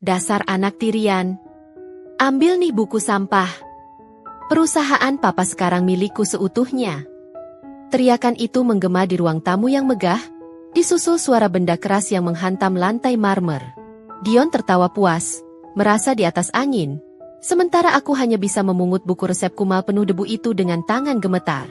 Dasar anak tirian. Ambil nih buku sampah. Perusahaan papa sekarang milikku seutuhnya. Teriakan itu menggema di ruang tamu yang megah, disusul suara benda keras yang menghantam lantai marmer. Dion tertawa puas, merasa di atas angin. Sementara aku hanya bisa memungut buku resep kumal penuh debu itu dengan tangan gemetar.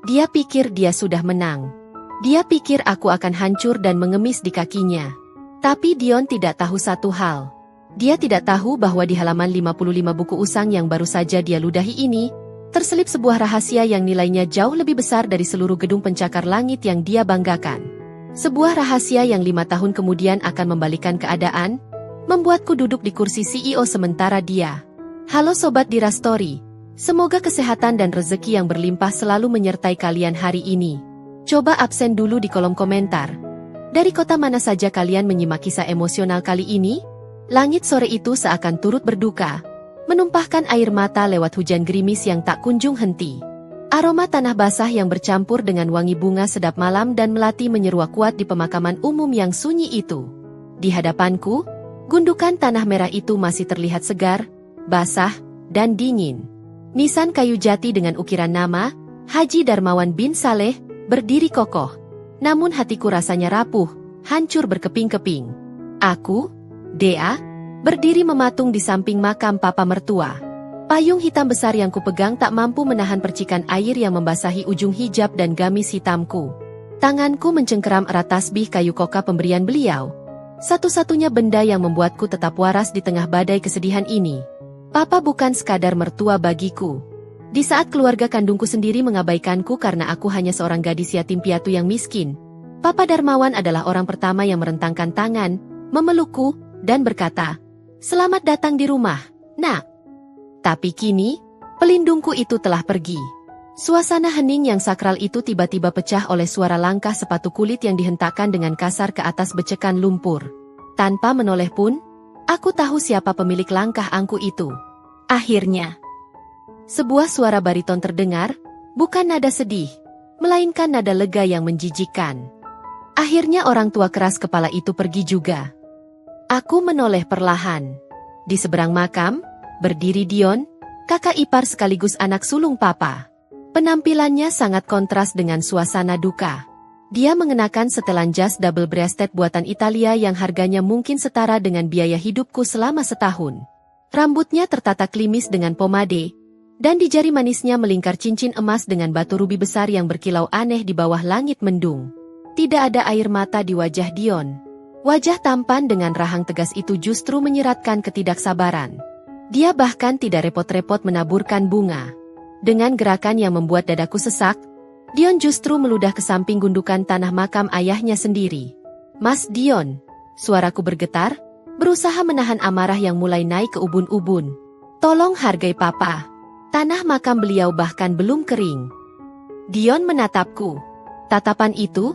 Dia pikir dia sudah menang. Dia pikir aku akan hancur dan mengemis di kakinya. Tapi Dion tidak tahu satu hal. Dia tidak tahu bahwa di halaman 55 buku usang yang baru saja dia ludahi ini, terselip sebuah rahasia yang nilainya jauh lebih besar dari seluruh gedung pencakar langit yang dia banggakan. Sebuah rahasia yang 5 tahun kemudian akan membalikan keadaan, membuatku duduk di kursi CEO sementara dia. Halo Sobat Dira Story, semoga kesehatan dan rezeki yang berlimpah selalu menyertai kalian hari ini. Coba absen dulu di kolom komentar. Dari kota mana saja kalian menyimak kisah emosional kali ini? Langit sore itu seakan turut berduka, menumpahkan air mata lewat hujan gerimis yang tak kunjung henti. Aroma tanah basah yang bercampur dengan wangi bunga sedap malam dan melati menyeruak kuat di pemakaman umum yang sunyi itu. Di hadapanku, gundukan tanah merah itu masih terlihat segar, basah, dan dingin. Nisan kayu jati dengan ukiran nama, Haji Darmawan bin Saleh, berdiri kokoh. Namun hatiku rasanya rapuh, hancur berkeping-keping. Aku, Dea, berdiri mematung di samping makam papa mertua. Payung hitam besar yang kupegang tak mampu menahan percikan air yang membasahi ujung hijab dan gamis hitamku. Tanganku mencengkeram erat tasbih kayu koka pemberian beliau. Satu-satunya benda yang membuatku tetap waras di tengah badai kesedihan ini. Papa bukan sekadar mertua bagiku. Di saat keluarga kandungku sendiri mengabaikanku karena aku hanya seorang gadis yatim piatu yang miskin, Papa Darmawan adalah orang pertama yang merentangkan tangan, memelukku, dan berkata, "Selamat datang di rumah, Nak." Tapi kini, pelindungku itu telah pergi. Suasana hening yang sakral itu tiba-tiba pecah oleh suara langkah sepatu kulit yang dihentakkan dengan kasar ke atas becekan lumpur. Tanpa menoleh pun, aku tahu siapa pemilik langkah angku itu. Akhirnya, sebuah suara bariton terdengar, bukan nada sedih, melainkan nada lega yang menjijikkan. Akhirnya orang tua keras kepala itu pergi juga. Aku menoleh perlahan. Di seberang makam, berdiri Dion, kakak ipar sekaligus anak sulung papa. Penampilannya sangat kontras dengan suasana duka. Dia mengenakan setelan jas double breasted buatan Italia yang harganya mungkin setara dengan biaya hidupku selama setahun. Rambutnya tertata klimis dengan pomade, dan di jari manisnya melingkar cincin emas dengan batu rubi besar yang berkilau aneh di bawah langit mendung. Tidak ada air mata di wajah Dion. Wajah tampan dengan rahang tegas itu justru menyeratkan ketidaksabaran. Dia bahkan tidak repot-repot menaburkan bunga. Dengan gerakan yang membuat dadaku sesak, Dion justru meludah ke samping gundukan tanah makam ayahnya sendiri. "Mas Dion," suaraku bergetar, berusaha menahan amarah yang mulai naik ke ubun-ubun. "Tolong hargai papa. Tanah makam beliau bahkan belum kering." Dion menatapku. Tatapan itu,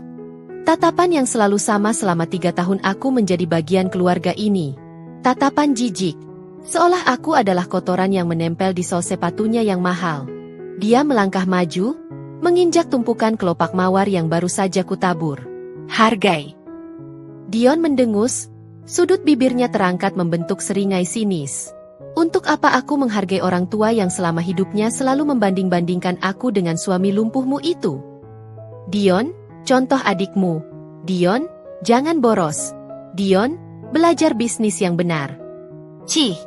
tatapan yang selalu sama selama 3 tahun aku menjadi bagian keluarga ini. Tatapan jijik, seolah aku adalah kotoran yang menempel di sol sepatunya yang mahal. Dia melangkah maju, menginjak tumpukan kelopak mawar yang baru saja kutabur. "Hargai." Dion mendengus, sudut bibirnya terangkat membentuk seringai sinis. "Untuk apa aku menghargai orang tua yang selama hidupnya selalu membanding-bandingkan aku dengan suami lumpuhmu itu? Dion, contoh adikmu. Dion, jangan boros. Dion, belajar bisnis yang benar." Cih,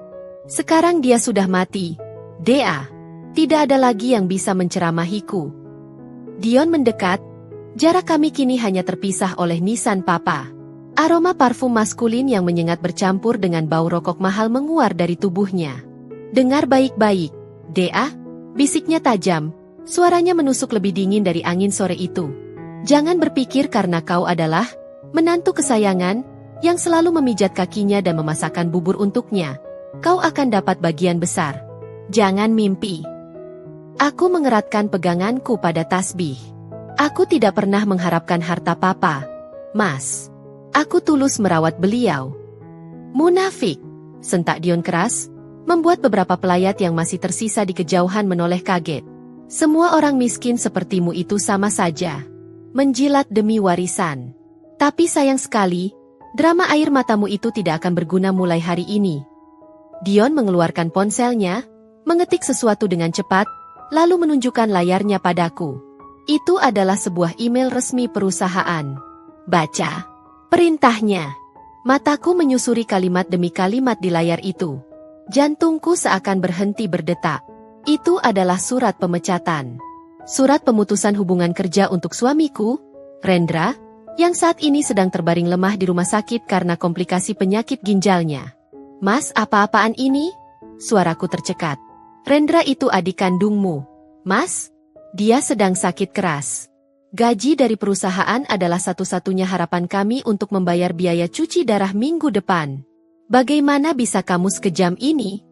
sekarang dia sudah mati. Dea, tidak ada lagi yang bisa menceramahiku. Dion mendekat, jarak kami kini hanya terpisah oleh nisan papa. Aroma parfum maskulin yang menyengat bercampur dengan bau rokok mahal menguar dari tubuhnya. "Dengar baik-baik, Dea," bisiknya tajam, suaranya menusuk lebih dingin dari angin sore itu. "Jangan berpikir karena kau adalah menantu kesayangan yang selalu memijat kakinya dan memasakkan bubur untuknya, kau akan dapat bagian besar. Jangan mimpi." Aku mengeratkan peganganku pada tasbih. "Aku tidak pernah mengharapkan harta papa, Mas. Aku tulus merawat beliau." "Munafik," sentak Dion keras, membuat beberapa pelayat yang masih tersisa di kejauhan menoleh kaget. "Semua orang miskin sepertimu itu sama saja. Menjilat demi warisan. Tapi sayang sekali, Drama air matamu itu tidak akan berguna mulai hari ini. Dion mengeluarkan ponselnya, mengetik sesuatu dengan cepat, lalu menunjukkan layarnya padaku. Itu adalah sebuah email resmi perusahaan. Baca perintahnya. Mataku menyusuri kalimat demi kalimat di layar itu. Jantungku seakan berhenti berdetak. Itu adalah surat pemecatan. Surat pemutusan hubungan kerja untuk suamiku, Rendra, yang saat ini sedang terbaring lemah di rumah sakit karena komplikasi penyakit ginjalnya. Mas, apa-apaan ini? Suaraku tercekat. Rendra itu adik kandungmu. Mas, dia sedang sakit keras. Gaji dari perusahaan adalah satu-satunya harapan kami untuk membayar biaya cuci darah minggu depan. Bagaimana bisa kamu sekejam ini?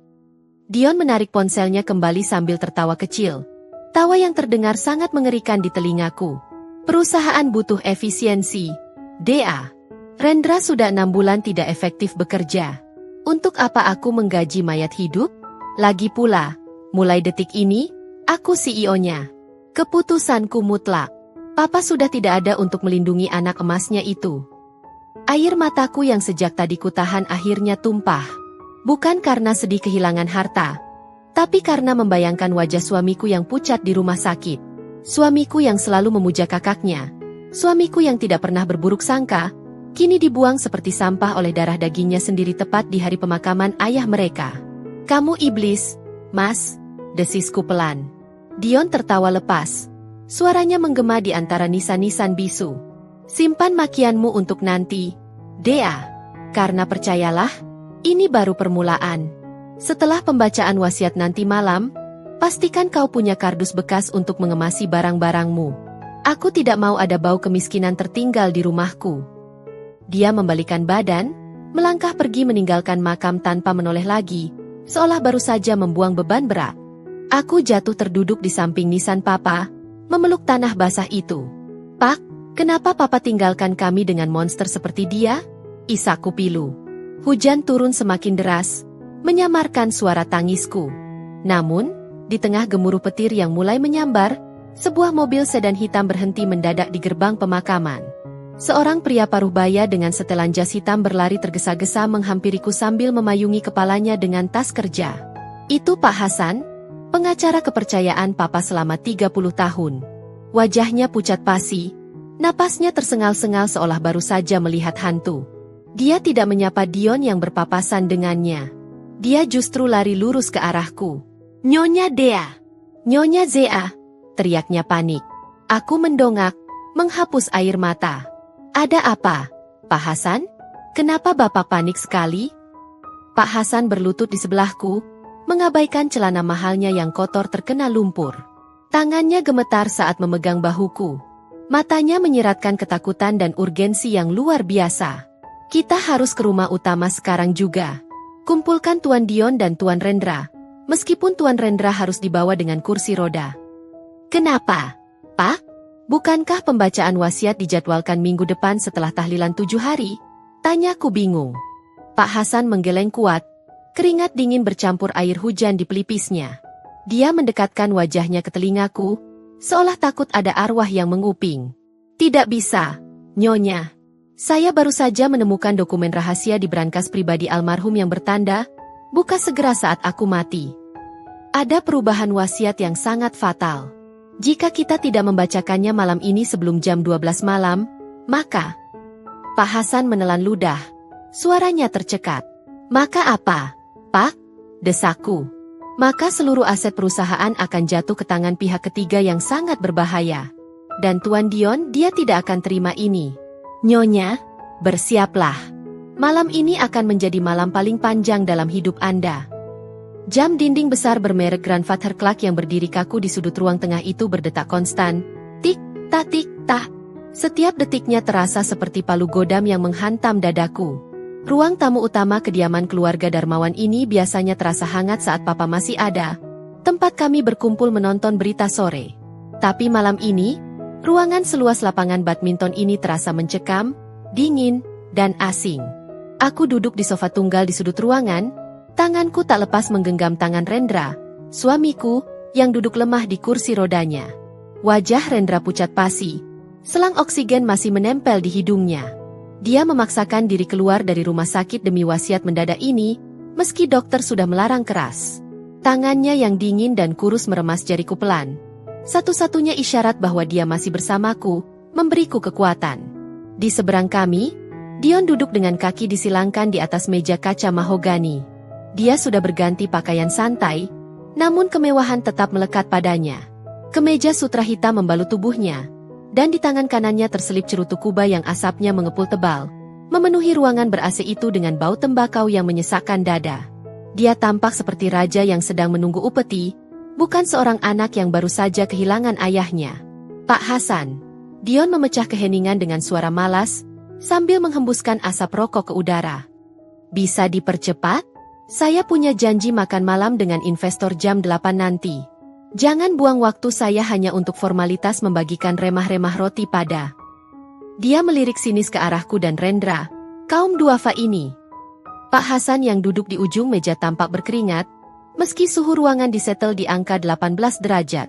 Dion menarik ponselnya kembali sambil tertawa kecil. Tawa yang terdengar sangat mengerikan di telingaku. Perusahaan butuh efisiensi. DA. Rendra sudah 6 bulan tidak efektif bekerja. Untuk apa aku menggaji mayat hidup? Lagi pula, mulai detik ini, aku CEO-nya. Keputusanku mutlak. Papa sudah tidak ada untuk melindungi anak emasnya itu. Air mataku yang sejak tadi kutahan akhirnya tumpah. Bukan karena sedih kehilangan harta, tapi karena membayangkan wajah suamiku yang pucat di rumah sakit. Suamiku yang selalu memuja kakaknya. Suamiku yang tidak pernah berburuk sangka, kini dibuang seperti sampah oleh darah dagingnya sendiri tepat di hari pemakaman ayah mereka. Kamu iblis, Mas, desisku pelan. Dion tertawa lepas. Suaranya menggema di antara nisan-nisan bisu. Simpan makianmu untuk nanti, Dea. Karena percayalah, ini baru permulaan. Setelah pembacaan wasiat nanti malam, pastikan kau punya kardus bekas untuk mengemasi barang-barangmu. Aku tidak mau ada bau kemiskinan tertinggal di rumahku. Dia membalikan badan, melangkah pergi meninggalkan makam tanpa menoleh lagi, seolah baru saja membuang beban berat. Aku jatuh terduduk di samping nisan Papa, memeluk tanah basah itu. Pak, kenapa Papa tinggalkan kami dengan monster seperti dia? Isaku pilu. Hujan turun semakin deras, menyamarkan suara tangisku. Namun, di tengah gemuruh petir yang mulai menyambar, sebuah mobil sedan hitam berhenti mendadak di gerbang pemakaman. Seorang pria paruh baya dengan setelan jas hitam berlari tergesa-gesa menghampiriku sambil memayungi kepalanya dengan tas kerja. Itu Pak Hasan, pengacara kepercayaan Papa selama 30 tahun. Wajahnya pucat pasi, napasnya tersengal-sengal seolah baru saja melihat hantu. Dia tidak menyapa Dion yang berpapasan dengannya. Dia justru lari lurus ke arahku. Nyonya Dea! Nyonya Zea! Teriaknya panik. Aku mendongak, menghapus air mata. Ada apa, Pak Hasan? Kenapa Bapak panik sekali? Pak Hasan berlutut di sebelahku, mengabaikan celana mahalnya yang kotor terkena lumpur. Tangannya gemetar saat memegang bahuku. Matanya menyiratkan ketakutan dan urgensi yang luar biasa. Kita harus ke rumah utama sekarang juga. Kumpulkan Tuan Dion dan Tuan Rendra, meskipun Tuan Rendra harus dibawa dengan kursi roda. Kenapa, Pak? Bukankah pembacaan wasiat dijadwalkan minggu depan setelah tahlilan 7 hari? Tanyaku bingung. Pak Hasan menggeleng kuat, keringat dingin bercampur air hujan di pelipisnya. Dia mendekatkan wajahnya ke telingaku, seolah takut ada arwah yang menguping. Tidak bisa, Nyonya. Saya baru saja menemukan dokumen rahasia di brankas pribadi almarhum yang bertanda, buka segera saat aku mati. Ada perubahan wasiat yang sangat fatal. Jika kita tidak membacakannya malam ini sebelum jam 12 malam, maka... Pak Hasan menelan ludah. Suaranya tercekat. Maka apa, Pak? Desaku. Maka seluruh aset perusahaan akan jatuh ke tangan pihak ketiga yang sangat berbahaya. Dan Tuan Dion, dia tidak akan terima ini. Nyonya, bersiaplah. Malam ini akan menjadi malam paling panjang dalam hidup Anda. Jam dinding besar bermerek Grandfather Clock yang berdiri kaku di sudut ruang tengah itu berdetak konstan. Tik-tak, tik-tak. Setiap detiknya terasa seperti palu godam yang menghantam dadaku. Ruang tamu utama kediaman keluarga Darmawan ini biasanya terasa hangat saat Papa masih ada. Tempat kami berkumpul menonton berita sore. Tapi malam ini, ruangan seluas lapangan badminton ini terasa mencekam, dingin, dan asing. Aku duduk di sofa tunggal di sudut ruangan, tanganku tak lepas menggenggam tangan Rendra, suamiku, yang duduk lemah di kursi rodanya. Wajah Rendra pucat pasi, selang oksigen masih menempel di hidungnya. Dia memaksakan diri keluar dari rumah sakit demi wasiat mendadak ini, meski dokter sudah melarang keras. Tangannya yang dingin dan kurus meremas jariku pelan. Satu-satunya isyarat bahwa dia masih bersamaku, memberiku kekuatan. Di seberang kami, Dion duduk dengan kaki disilangkan di atas meja kaca mahogani. Dia sudah berganti pakaian santai, namun kemewahan tetap melekat padanya. Kemeja sutra hitam membalut tubuhnya, dan di tangan kanannya terselip cerutu Kuba yang asapnya mengepul tebal, memenuhi ruangan ber-AC itu dengan bau tembakau yang menyesakkan dada. Dia tampak seperti raja yang sedang menunggu upeti, bukan seorang anak yang baru saja kehilangan ayahnya. Pak Hasan. Dion memecah keheningan dengan suara malas, sambil menghembuskan asap rokok ke udara. Bisa dipercepat? Saya punya janji makan malam dengan investor jam 8 nanti. Jangan buang waktu saya hanya untuk formalitas membagikan remah-remah roti pada. Dia melirik sinis ke arahku dan Rendra, kaum duafa ini. Pak Hasan yang duduk di ujung meja tampak berkeringat, meski suhu ruangan disetel di angka 18 derajat.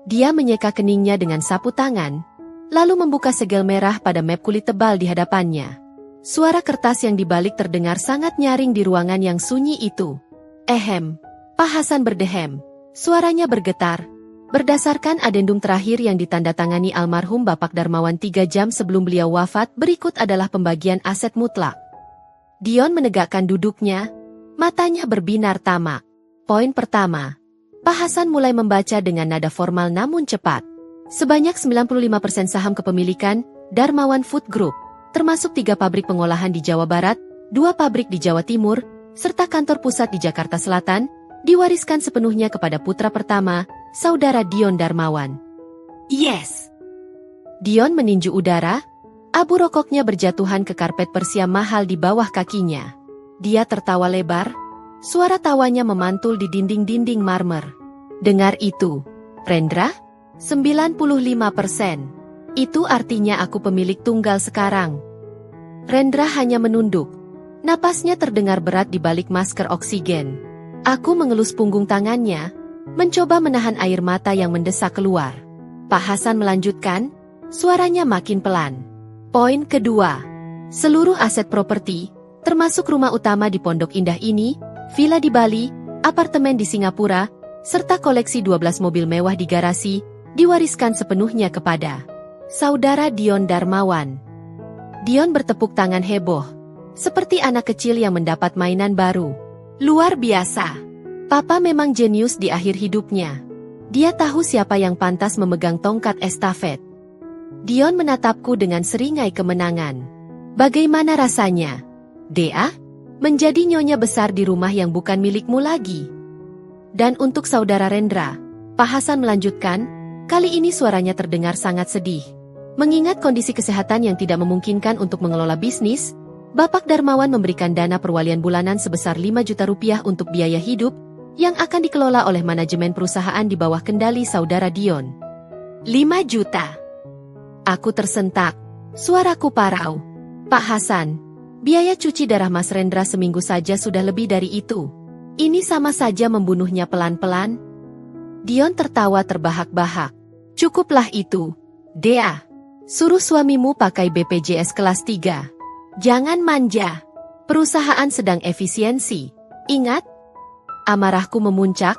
Dia menyeka keningnya dengan sapu tangan, lalu membuka segel merah pada map kulit tebal di hadapannya. Suara kertas yang dibalik terdengar sangat nyaring di ruangan yang sunyi itu. Ehem, Pak Hasan berdehem. Suaranya bergetar. Berdasarkan adendum terakhir yang ditandatangani almarhum Bapak Darmawan 3 jam sebelum beliau wafat, berikut adalah pembagian aset mutlak. Dion menegakkan duduknya, matanya berbinar tamak. Poin pertama. Pak Hasan mulai membaca dengan nada formal namun cepat. Sebanyak 95% saham kepemilikan Darmawan Food Group, termasuk 3 pabrik pengolahan di Jawa Barat, 2 pabrik di Jawa Timur, serta kantor pusat di Jakarta Selatan, diwariskan sepenuhnya kepada putra pertama, saudara Dion Darmawan. Yes! Dion meninju udara, abu rokoknya berjatuhan ke karpet persia mahal di bawah kakinya. Dia tertawa lebar, suara tawanya memantul di dinding-dinding marmer. Dengar itu, Rendra? 95%. Itu artinya aku pemilik tunggal sekarang. Rendra hanya menunduk. Napasnya terdengar berat di balik masker oksigen. Aku mengelus punggung tangannya, mencoba menahan air mata yang mendesak keluar. Pak Hasan melanjutkan, suaranya makin pelan. Poin kedua, seluruh aset properti, termasuk rumah utama di Pondok Indah ini, villa di Bali, apartemen di Singapura, serta koleksi 12 mobil mewah di garasi, diwariskan sepenuhnya kepada saudara Dion Darmawan. Dion bertepuk tangan heboh, seperti anak kecil yang mendapat mainan baru. Luar biasa. Papa memang jenius di akhir hidupnya. Dia tahu siapa yang pantas memegang tongkat estafet. Dion menatapku dengan seringai kemenangan. Bagaimana rasanya, Dea? Menjadi nyonya besar di rumah yang bukan milikmu lagi. Dan untuk saudara Rendra, Pak Hasan melanjutkan, kali ini suaranya terdengar sangat sedih. Mengingat kondisi kesehatan yang tidak memungkinkan untuk mengelola bisnis, Bapak Darmawan memberikan dana perwalian bulanan sebesar 5 juta rupiah untuk biaya hidup, yang akan dikelola oleh manajemen perusahaan di bawah kendali saudara Dion. 5 juta. Aku tersentak. Suaraku parau. Pak Hasan, biaya cuci darah Mas Rendra seminggu saja sudah lebih dari itu. Ini sama saja membunuhnya pelan-pelan. Dion tertawa terbahak-bahak. Cukuplah itu, Dea. Suruh suamimu pakai BPJS kelas 3. Jangan manja. Perusahaan sedang efisiensi. Ingat? Amarahku memuncak,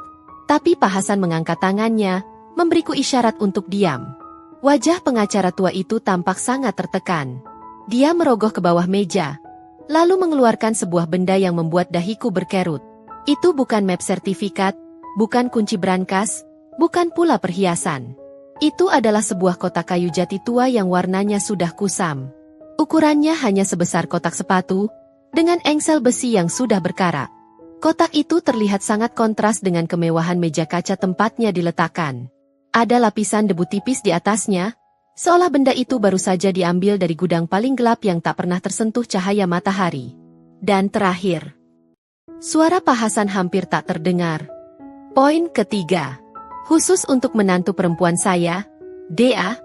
tapi Pak Hasan mengangkat tangannya, memberiku isyarat untuk diam. Wajah pengacara tua itu tampak sangat tertekan. Dia merogoh ke bawah meja, lalu mengeluarkan sebuah benda yang membuat dahiku berkerut. Itu bukan map sertifikat, bukan kunci brankas, bukan pula perhiasan. Itu adalah sebuah kotak kayu jati tua yang warnanya sudah kusam. Ukurannya hanya sebesar kotak sepatu, dengan engsel besi yang sudah berkarat. Kotak itu terlihat sangat kontras dengan kemewahan meja kaca tempatnya diletakkan. Ada lapisan debu tipis di atasnya, seolah benda itu baru saja diambil dari gudang paling gelap yang tak pernah tersentuh cahaya matahari. Dan terakhir, suara Pak Hasan hampir tak terdengar. Poin ketiga, khusus untuk menantu perempuan saya, Dea.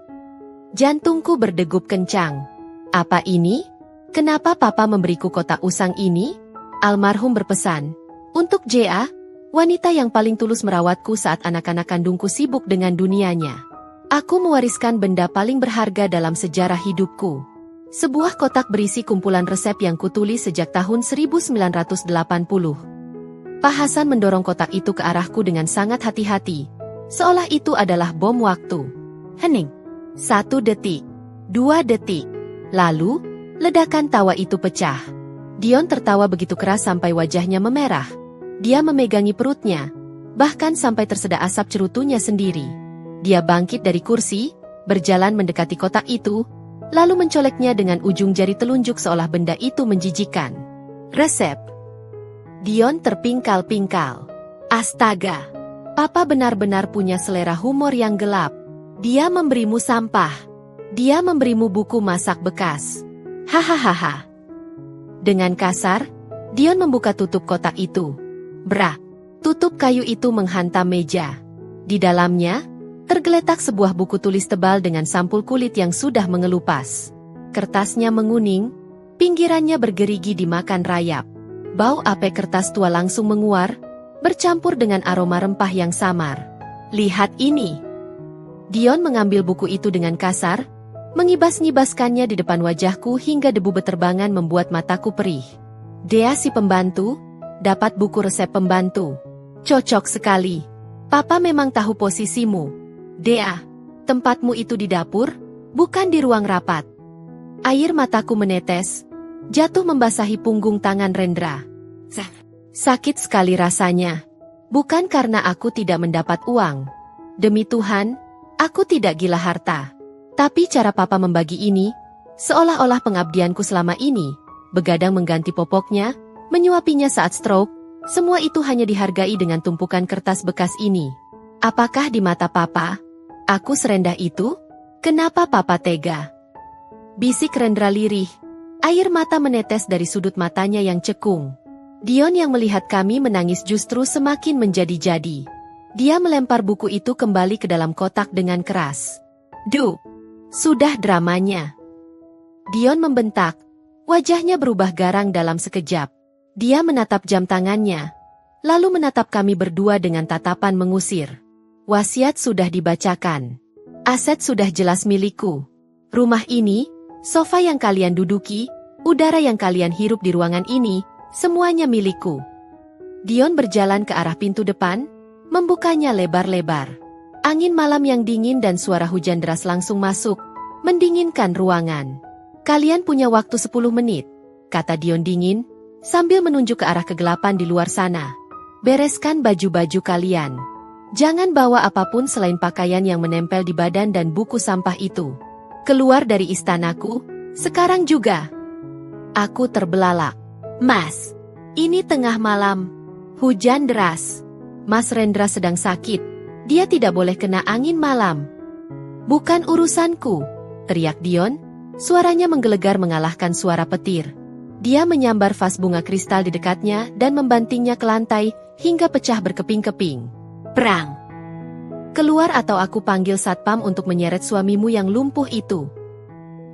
Jantungku berdegup kencang. Apa ini? Kenapa Papa memberiku kotak usang ini? Almarhum berpesan, untuk Jea, wanita yang paling tulus merawatku saat anak-anak kandungku sibuk dengan dunianya. Aku mewariskan benda paling berharga dalam sejarah hidupku. Sebuah kotak berisi kumpulan resep yang kutulis sejak tahun 1980. Pak Hasan mendorong kotak itu ke arahku dengan sangat hati-hati, seolah itu adalah bom waktu. Hening. 1 detik. 2 detik. Lalu, ledakan tawa itu pecah. Dion tertawa begitu keras sampai wajahnya memerah. Dia memegangi perutnya, bahkan sampai tersedak asap cerutunya sendiri. Dia bangkit dari kursi, berjalan mendekati kotak itu, lalu mencoleknya dengan ujung jari telunjuk seolah benda itu menjijikkan. Resep. Dion terpingkal-pingkal. Astaga. Papa benar-benar punya selera humor yang gelap. Dia memberimu sampah. Dia memberimu buku masak bekas. Hahaha. Dengan kasar, Dion membuka tutup kotak itu. Brak. Tutup kayu itu menghantam meja. Di dalamnya, tergeletak sebuah buku tulis tebal dengan sampul kulit yang sudah mengelupas. Kertasnya menguning, pinggirannya bergerigi dimakan rayap. Bau ape kertas tua langsung menguar, bercampur dengan aroma rempah yang samar. Lihat ini. Dion mengambil buku itu dengan kasar, mengibas-ngibaskannya di depan wajahku hingga debu beterbangan membuat mataku perih. Dea si pembantu, dapat buku resep pembantu. Cocok sekali. Papa memang tahu posisimu. Dea, tempatmu itu di dapur, bukan di ruang rapat. Air mataku menetes, jatuh membasahi punggung tangan Rendra. Sakit sekali rasanya. Bukan karena aku tidak mendapat uang. Demi Tuhan, aku tidak gila harta. Tapi cara papa membagi ini, seolah-olah pengabdianku selama ini, begadang mengganti popoknya, menyuapinya saat stroke, semua itu hanya dihargai dengan tumpukan kertas bekas ini. Apakah di mata papa, aku serendah itu? Kenapa papa tega? Bisik Rendra lirih. Air mata menetes dari sudut matanya yang cekung. Dion yang melihat kami menangis justru semakin menjadi-jadi. Dia melempar buku itu kembali ke dalam kotak dengan keras. Duh, sudah dramanya. Dion membentak. Wajahnya berubah garang dalam sekejap. Dia menatap jam tangannya, lalu menatap kami berdua dengan tatapan mengusir. Wasiat sudah dibacakan. Aset sudah jelas milikku. Rumah ini, sofa yang kalian duduki, udara yang kalian hirup di ruangan ini, semuanya milikku. Dion berjalan ke arah pintu depan, membukanya lebar-lebar. Angin malam yang dingin dan suara hujan deras langsung masuk, mendinginkan ruangan. Kalian punya waktu 10 menit, kata Dion dingin, sambil menunjuk ke arah kegelapan di luar sana. Bereskan baju-baju kalian. Jangan bawa apapun selain pakaian yang menempel di badan dan buku sampah itu. Keluar dari istanaku, sekarang juga. Aku terbelalak. Mas, ini tengah malam. Hujan deras. Mas Rendra sedang sakit. Dia tidak boleh kena angin malam. Bukan urusanku, teriak Dion. Suaranya menggelegar mengalahkan suara petir. Dia menyambar vas bunga kristal di dekatnya dan membantingnya ke lantai hingga pecah berkeping-keping. Perang! Keluar atau aku panggil satpam untuk menyeret suamimu yang lumpuh itu.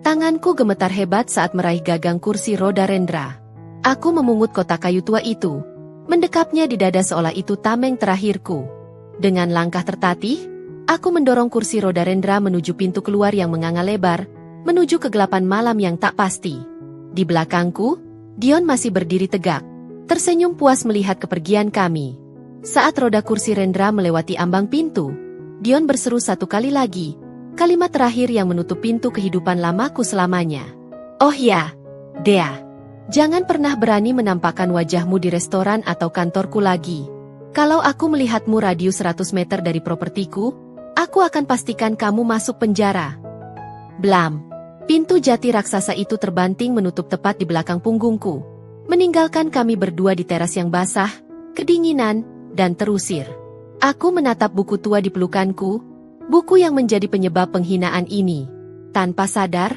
Tanganku gemetar hebat saat meraih gagang kursi roda Rendra. Aku memungut kotak kayu tua itu, mendekapnya di dada seolah itu tameng terakhirku. Dengan langkah tertatih, aku mendorong kursi roda Rendra menuju pintu keluar yang menganga lebar, menuju kegelapan malam yang tak pasti. Di belakangku, Dion masih berdiri tegak, tersenyum puas melihat kepergian kami. Saat roda kursi Rendra melewati ambang pintu, Dion berseru satu kali lagi, kalimat terakhir yang menutup pintu kehidupan lamaku selamanya. Oh ya, Dea, jangan pernah berani menampakkan wajahmu di restoran atau kantorku lagi. Kalau aku melihatmu radius 100 meter dari propertiku, aku akan pastikan kamu masuk penjara. Blam. Pintu jati raksasa itu terbanting menutup tepat di belakang punggungku, meninggalkan kami berdua di teras yang basah, kedinginan, dan terusir. Aku menatap buku tua di pelukanku, buku yang menjadi penyebab penghinaan ini. Tanpa sadar,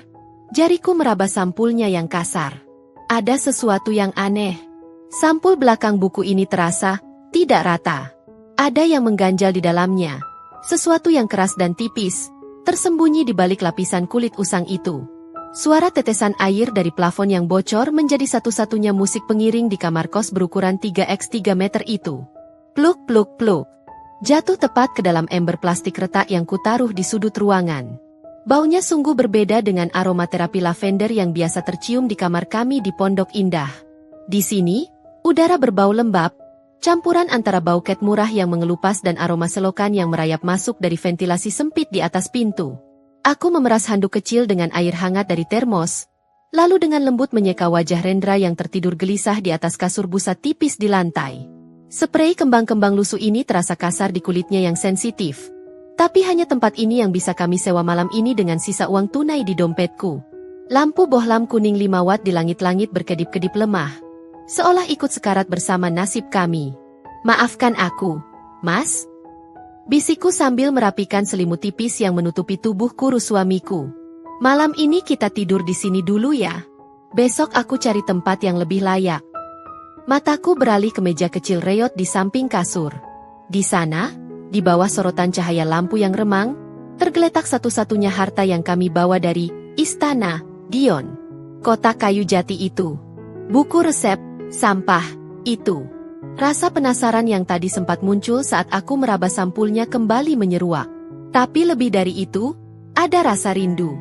jariku meraba sampulnya yang kasar. Ada sesuatu yang aneh. Sampul belakang buku ini terasa tidak rata. Ada yang mengganjal di dalamnya. Sesuatu yang keras dan tipis, tersembunyi di balik lapisan kulit usang itu. Suara tetesan air dari plafon yang bocor menjadi satu-satunya musik pengiring di kamar kos berukuran 3x3 meter itu. Pluk pluk pluk. Jatuh tepat ke dalam ember plastik retak yang kutaruh di sudut ruangan. Baunya sungguh berbeda dengan aromaterapi lavender yang biasa tercium di kamar kami di Pondok Indah. Di sini, udara berbau lembab, campuran antara bau cat murah yang mengelupas dan aroma selokan yang merayap masuk dari ventilasi sempit di atas pintu. Aku memeras handuk kecil dengan air hangat dari termos, lalu dengan lembut menyeka wajah Rendra yang tertidur gelisah di atas kasur busa tipis di lantai. Sprei kembang-kembang lusuh ini terasa kasar di kulitnya yang sensitif. Tapi hanya tempat ini yang bisa kami sewa malam ini dengan sisa uang tunai di dompetku. Lampu bohlam kuning 5 watt di langit-langit berkedip-kedip lemah, seolah ikut sekarat bersama nasib kami. "Maafkan aku, Mas," bisikku sambil merapikan selimut tipis yang menutupi tubuh kurus suamiku. "Malam ini kita tidur di sini dulu ya. Besok aku cari tempat yang lebih layak." Mataku beralih ke meja kecil reot di samping kasur. Di sana, di bawah sorotan cahaya lampu yang remang, tergeletak satu-satunya harta yang kami bawa dari istana, Dion. Kotak kayu jati itu. Buku resep, sampah, itu. Rasa penasaran yang tadi sempat muncul saat aku meraba sampulnya kembali menyeruak. Tapi lebih dari itu, ada rasa rindu.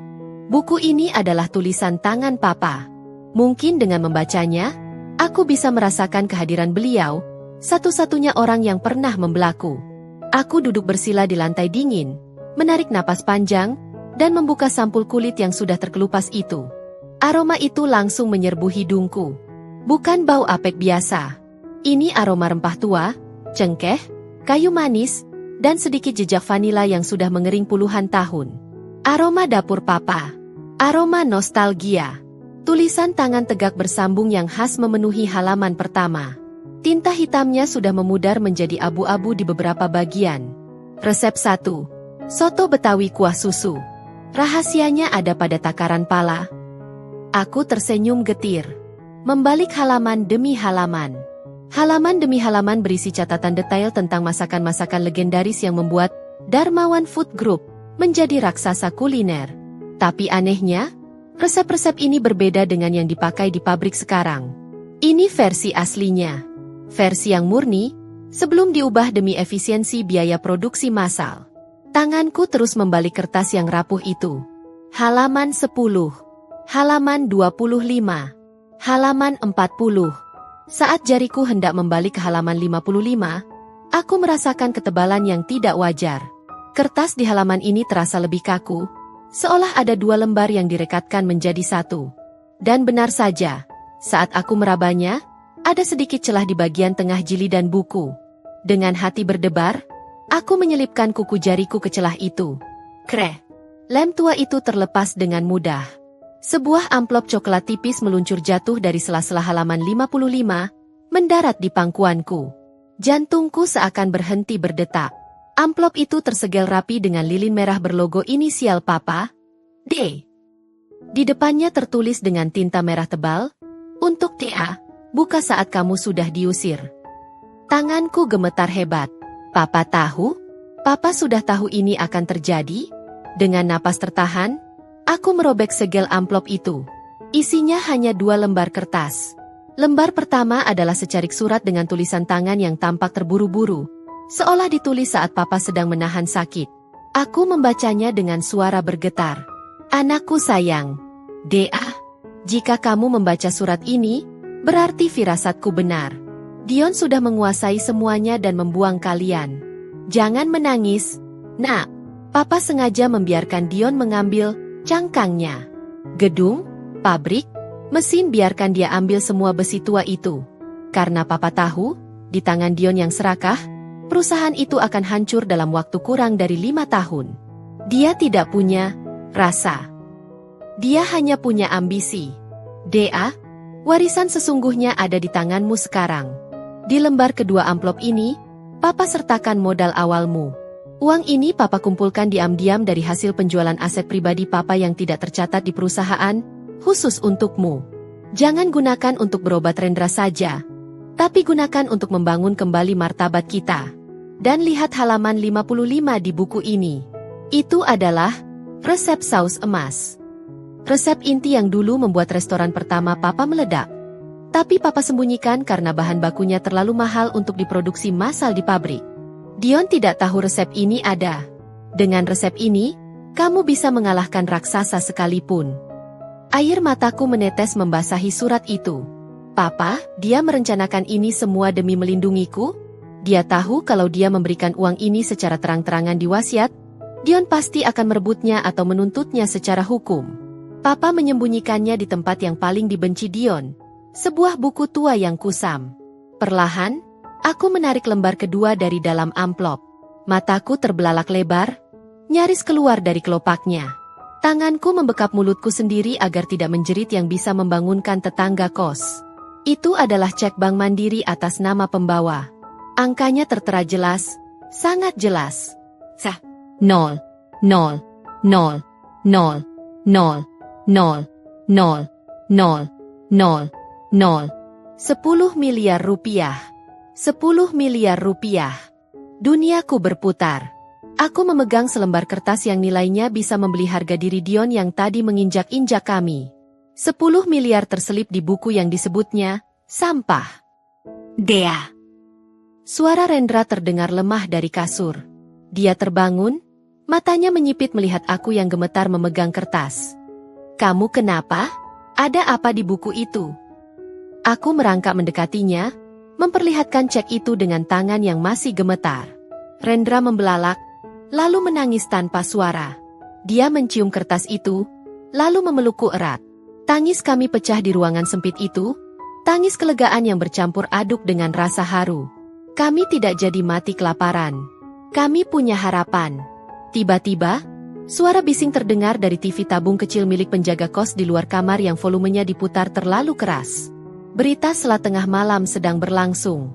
Buku ini adalah tulisan tangan Papa. Mungkin dengan membacanya, aku bisa merasakan kehadiran beliau, satu-satunya orang yang pernah membelaku. Aku duduk bersila di lantai dingin, menarik napas panjang, dan membuka sampul kulit yang sudah terkelupas itu. Aroma itu langsung menyerbu hidungku. Bukan bau apek biasa. Ini aroma rempah tua, cengkeh, kayu manis, dan sedikit jejak vanila yang sudah mengering puluhan tahun. Aroma dapur Papa. Aroma nostalgia. Tulisan tangan tegak bersambung yang khas memenuhi halaman pertama. Tinta hitamnya sudah memudar menjadi abu-abu di beberapa bagian. Resep 1. Soto Betawi kuah susu. Rahasianya ada pada takaran pala. Aku tersenyum getir. Membalik halaman demi halaman. Halaman demi halaman berisi catatan detail tentang masakan-masakan legendaris yang membuat Darmawan Food Group menjadi raksasa kuliner. Tapi anehnya, resep-resep ini berbeda dengan yang dipakai di pabrik sekarang. Ini versi aslinya. Versi yang murni, sebelum diubah demi efisiensi biaya produksi massal. Tanganku terus membalik kertas yang rapuh itu. Halaman 10. Halaman 25. Halaman 40. Saat jariku hendak membalik ke halaman 55, aku merasakan ketebalan yang tidak wajar. Kertas di halaman ini terasa lebih kaku, seolah ada 2 lembar yang direkatkan menjadi 1. Dan benar saja, saat aku merabanya, ada sedikit celah di bagian tengah jili dan buku. Dengan hati berdebar, aku menyelipkan kuku jariku ke celah itu. Kreh! Lem tua itu terlepas dengan mudah. Sebuah amplop coklat tipis meluncur jatuh dari sela-sela halaman 55, mendarat di pangkuanku. Jantungku seakan berhenti berdetak. Amplop itu tersegel rapi dengan lilin merah berlogo inisial Papa, D. Di depannya tertulis dengan tinta merah tebal, "Untuk TA. Buka saat kamu sudah diusir." Tanganku gemetar hebat. Papa tahu? Papa sudah tahu ini akan terjadi? Dengan napas tertahan, aku merobek segel amplop itu. Isinya hanya 2 lembar kertas. Lembar pertama adalah secarik surat dengan tulisan tangan yang tampak terburu-buru, seolah ditulis saat Papa sedang menahan sakit. Aku membacanya dengan suara bergetar. "Anakku sayang, DA, jika kamu membaca surat ini, berarti firasatku benar. Dion sudah menguasai semuanya dan membuang kalian. Jangan menangis, Nak. Papa sengaja membiarkan Dion mengambil cangkangnya. Gedung, pabrik, mesin biarkan dia ambil semua besi tua itu. Karena Papa tahu, di tangan Dion yang serakah, perusahaan itu akan hancur dalam waktu kurang dari 5 tahun. Dia tidak punya rasa. Dia hanya punya ambisi. DA, warisan sesungguhnya ada di tanganmu sekarang. Di lembar kedua amplop ini, Papa sertakan modal awalmu. Uang ini Papa kumpulkan diam-diam dari hasil penjualan aset pribadi Papa yang tidak tercatat di perusahaan, khusus untukmu. Jangan gunakan untuk berobat Rendra saja, tapi gunakan untuk membangun kembali martabat kita. Dan lihat halaman 55 di buku ini. Itu adalah resep saus emas. Resep inti yang dulu membuat restoran pertama Papa meledak. Tapi Papa sembunyikan karena bahan bakunya terlalu mahal untuk diproduksi massal di pabrik. Dion tidak tahu resep ini ada. Dengan resep ini, Kamu bisa mengalahkan raksasa sekalipun. Air mataku menetes membasahi surat itu. Papa, dia merencanakan ini semua demi melindungiku? Dia tahu kalau dia memberikan uang ini secara terang-terangan di wasiat, Dion pasti akan merebutnya atau menuntutnya secara hukum. Papa menyembunyikannya di tempat yang paling dibenci Dion, sebuah buku tua yang kusam. Perlahan, aku menarik lembar kedua dari dalam amplop. Mataku terbelalak lebar, nyaris keluar dari kelopaknya. Tanganku membekap mulutku sendiri agar tidak menjerit yang bisa membangunkan tetangga kos. Itu adalah cek Bank Mandiri atas nama pembawa. Angkanya tertera jelas, sangat jelas. 0, 0, 0, 0, 0, 0, 0, 0, 0, 0. 10 miliar rupiah. 10 miliar rupiah. Duniaku berputar. Aku memegang selembar kertas yang nilainya bisa membeli harga diri Dion yang tadi menginjak-injak kami. 10 miliar terselip di buku yang disebutnya sampah. Dea. Suara Rendra terdengar lemah dari kasur. Dia terbangun, matanya menyipit melihat aku yang gemetar memegang kertas. Kamu kenapa? Ada apa di buku itu? Aku merangkak mendekatinya, memperlihatkan cek itu dengan tangan yang masih gemetar. Rendra membelalak, lalu menangis tanpa suara. Dia mencium kertas itu, lalu memelukku erat. Tangis kami pecah di ruangan sempit itu, tangis kelegaan yang bercampur aduk dengan rasa haru. Kami tidak jadi mati kelaparan. Kami punya harapan. Tiba-tiba, suara bising terdengar dari TV tabung kecil milik penjaga kos di luar kamar yang volumenya diputar terlalu keras. Berita setelah tengah malam sedang berlangsung.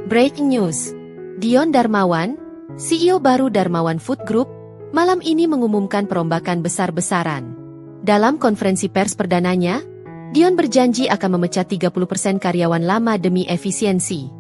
Breaking news. Dion Darmawan, CEO baru Darmawan Food Group, malam ini mengumumkan perombakan besar-besaran. Dalam konferensi pers perdananya, Dion berjanji akan memecat 30% karyawan lama demi efisiensi.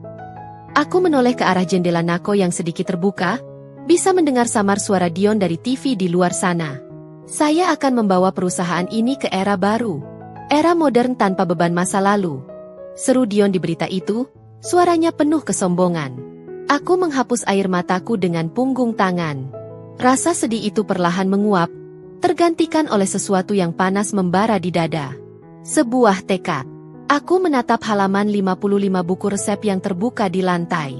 Aku menoleh ke arah jendela Nako yang sedikit terbuka, bisa mendengar samar suara Dion dari TV di luar sana. Saya akan membawa perusahaan ini ke era baru. Era modern tanpa beban masa lalu. Seru Dion di berita itu, suaranya penuh kesombongan. Aku menghapus air mataku dengan punggung tangan. Rasa sedih itu perlahan menguap, tergantikan oleh sesuatu yang panas membara di dada. Sebuah tekad. Aku menatap halaman 55 buku resep yang terbuka di lantai.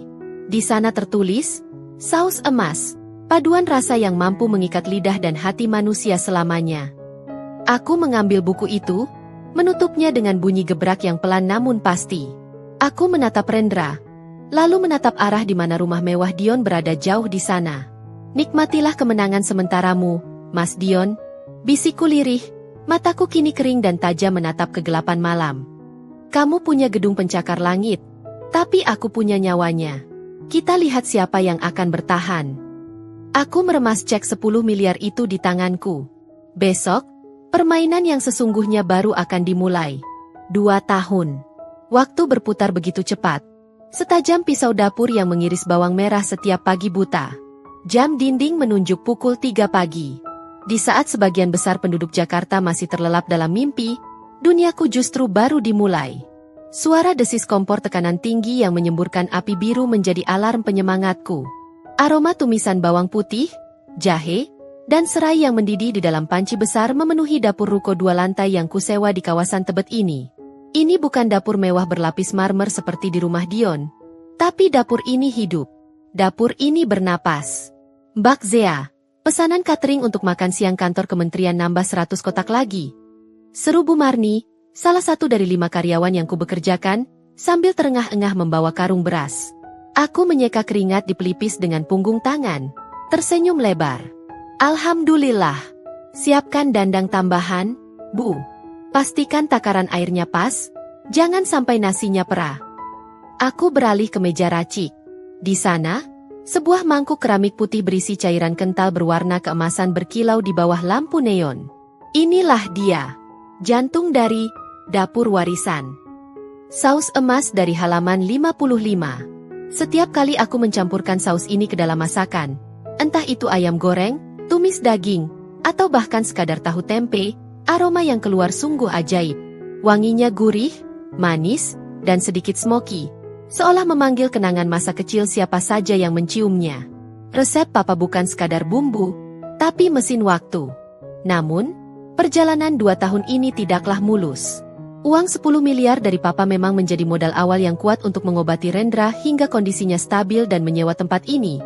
Di sana tertulis, saus emas, paduan rasa yang mampu mengikat lidah dan hati manusia selamanya. Aku mengambil buku itu, menutupnya dengan bunyi gebrak yang pelan namun pasti. Aku menatap Rendra, lalu menatap arah di mana rumah mewah Dion berada jauh di sana. Nikmatilah kemenangan sementaramu, Mas Dion, bisikku lirih, mataku kini kering dan tajam menatap kegelapan malam. Kamu punya gedung pencakar langit, tapi aku punya nyawanya. Kita lihat siapa yang akan bertahan. Aku meremas cek 10 miliar itu di tanganku. Besok, permainan yang sesungguhnya baru akan dimulai. 2 tahun. Waktu berputar begitu cepat. Setajam pisau dapur yang mengiris bawang merah setiap pagi buta. Jam dinding menunjuk pukul 3 pagi. Di saat sebagian besar penduduk Jakarta masih terlelap dalam mimpi, duniaku justru baru dimulai. Suara desis kompor tekanan tinggi yang menyemburkan api biru menjadi alarm penyemangatku. Aroma tumisan bawang putih, jahe, dan serai yang mendidih di dalam panci besar memenuhi dapur ruko 2 lantai yang kusewa di kawasan Tebet ini. Ini bukan dapur mewah berlapis marmer seperti di rumah Dion, tapi dapur ini hidup. Dapur ini bernapas. Mbak Zea, pesanan catering untuk makan siang kantor kementerian nambah 100 kotak lagi. Seru Bu Marni, salah satu dari 5 karyawan yang kubekerjakan, sambil terengah-engah membawa karung beras. Aku menyeka keringat di pelipis dengan punggung tangan, tersenyum lebar. Alhamdulillah. Siapkan dandang tambahan, Bu. Pastikan takaran airnya pas, jangan sampai nasinya perah. Aku beralih ke meja racik. Di sana, sebuah mangkuk keramik putih berisi cairan kental berwarna keemasan berkilau di bawah lampu neon. Inilah dia, jantung dari dapur warisan. Saus emas dari halaman 55. Setiap kali aku mencampurkan saus ini ke dalam masakan, entah itu ayam goreng, tumis daging, atau bahkan sekadar tahu tempe, aroma yang keluar sungguh ajaib. Wanginya gurih, manis, dan sedikit smoky, seolah memanggil kenangan masa kecil siapa saja yang menciumnya. Resep Papa bukan sekadar bumbu, Tapi mesin waktu. Namun, perjalanan 2 tahun ini tidaklah mulus. Uang 10 miliar dari papa memang menjadi modal awal yang kuat untuk mengobati Rendra hingga kondisinya stabil dan menyewa tempat ini.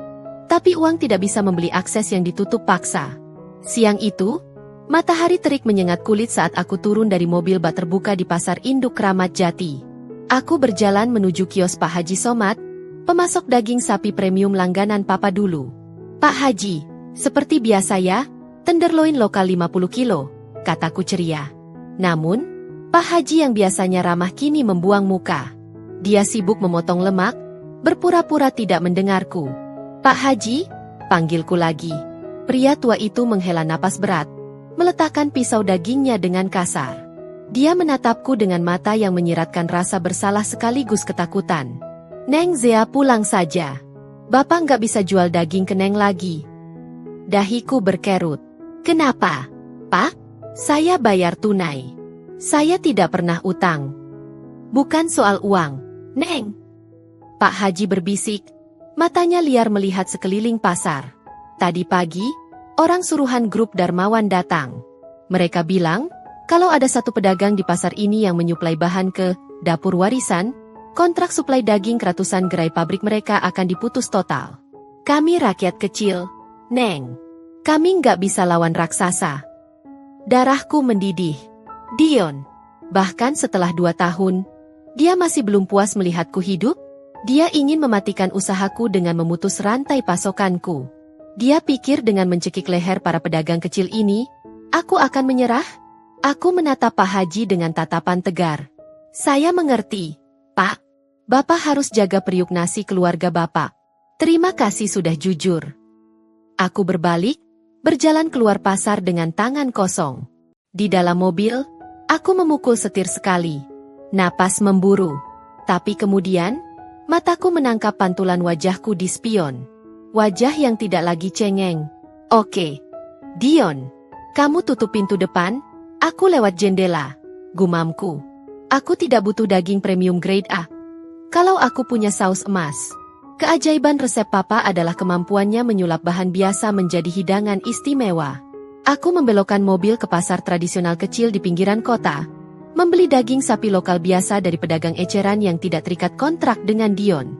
Tapi uang tidak bisa membeli akses yang ditutup paksa. Siang itu, matahari terik menyengat kulit saat aku turun dari mobil bak terbuka di Pasar Induk Kramat Jati. Aku berjalan menuju kios Pak Haji Somad, pemasok daging sapi premium langganan papa dulu. Pak Haji, seperti biasa ya, tenderloin lokal 50 kilo, kataku ceria. Namun, Pak Haji yang biasanya ramah kini membuang muka. Dia sibuk memotong lemak, berpura-pura tidak mendengarku. Pak Haji, panggilku lagi. Pria tua itu menghela napas berat, meletakkan pisau dagingnya dengan kasar. Dia menatapku dengan mata yang menyiratkan rasa bersalah sekaligus ketakutan. Neng Zea pulang saja. Bapak nggak bisa jual daging ke Neng lagi. Dahiku berkerut. Kenapa? Pak? Saya bayar tunai. Saya tidak pernah utang. Bukan soal uang, Neng. Pak Haji berbisik, matanya liar melihat sekeliling pasar. Tadi pagi, orang suruhan grup Darmawan datang. Mereka bilang, kalau ada satu pedagang di pasar ini yang menyuplai bahan ke dapur warisan, kontrak suplai daging ke ratusan gerai pabrik mereka akan diputus total. Kami rakyat kecil, Neng. Kami nggak bisa lawan raksasa. Darahku mendidih. Dion. Bahkan setelah 2 tahun, dia masih belum puas melihatku hidup. Dia ingin mematikan usahaku dengan memutus rantai pasokanku. Dia pikir dengan mencekik leher para pedagang kecil ini, aku akan menyerah? Aku menatap Pak Haji dengan tatapan tegar. Saya mengerti, Pak. Bapak harus jaga periuk nasi keluarga Bapak. Terima kasih sudah jujur. Aku berbalik, berjalan keluar pasar dengan tangan kosong. Di dalam mobil, aku memukul setir sekali. Napas memburu. Tapi kemudian, mataku menangkap pantulan wajahku di spion. Wajah yang tidak lagi cengeng. Oke. Dion, kamu tutup pintu depan, aku lewat jendela. Gumamku. Aku tidak butuh daging premium grade A. Kalau aku punya saus emas. Keajaiban resep papa adalah kemampuannya menyulap bahan biasa menjadi hidangan istimewa. Aku membelokkan mobil ke pasar tradisional kecil di pinggiran kota, membeli daging sapi lokal biasa dari pedagang eceran yang tidak terikat kontrak dengan Dion.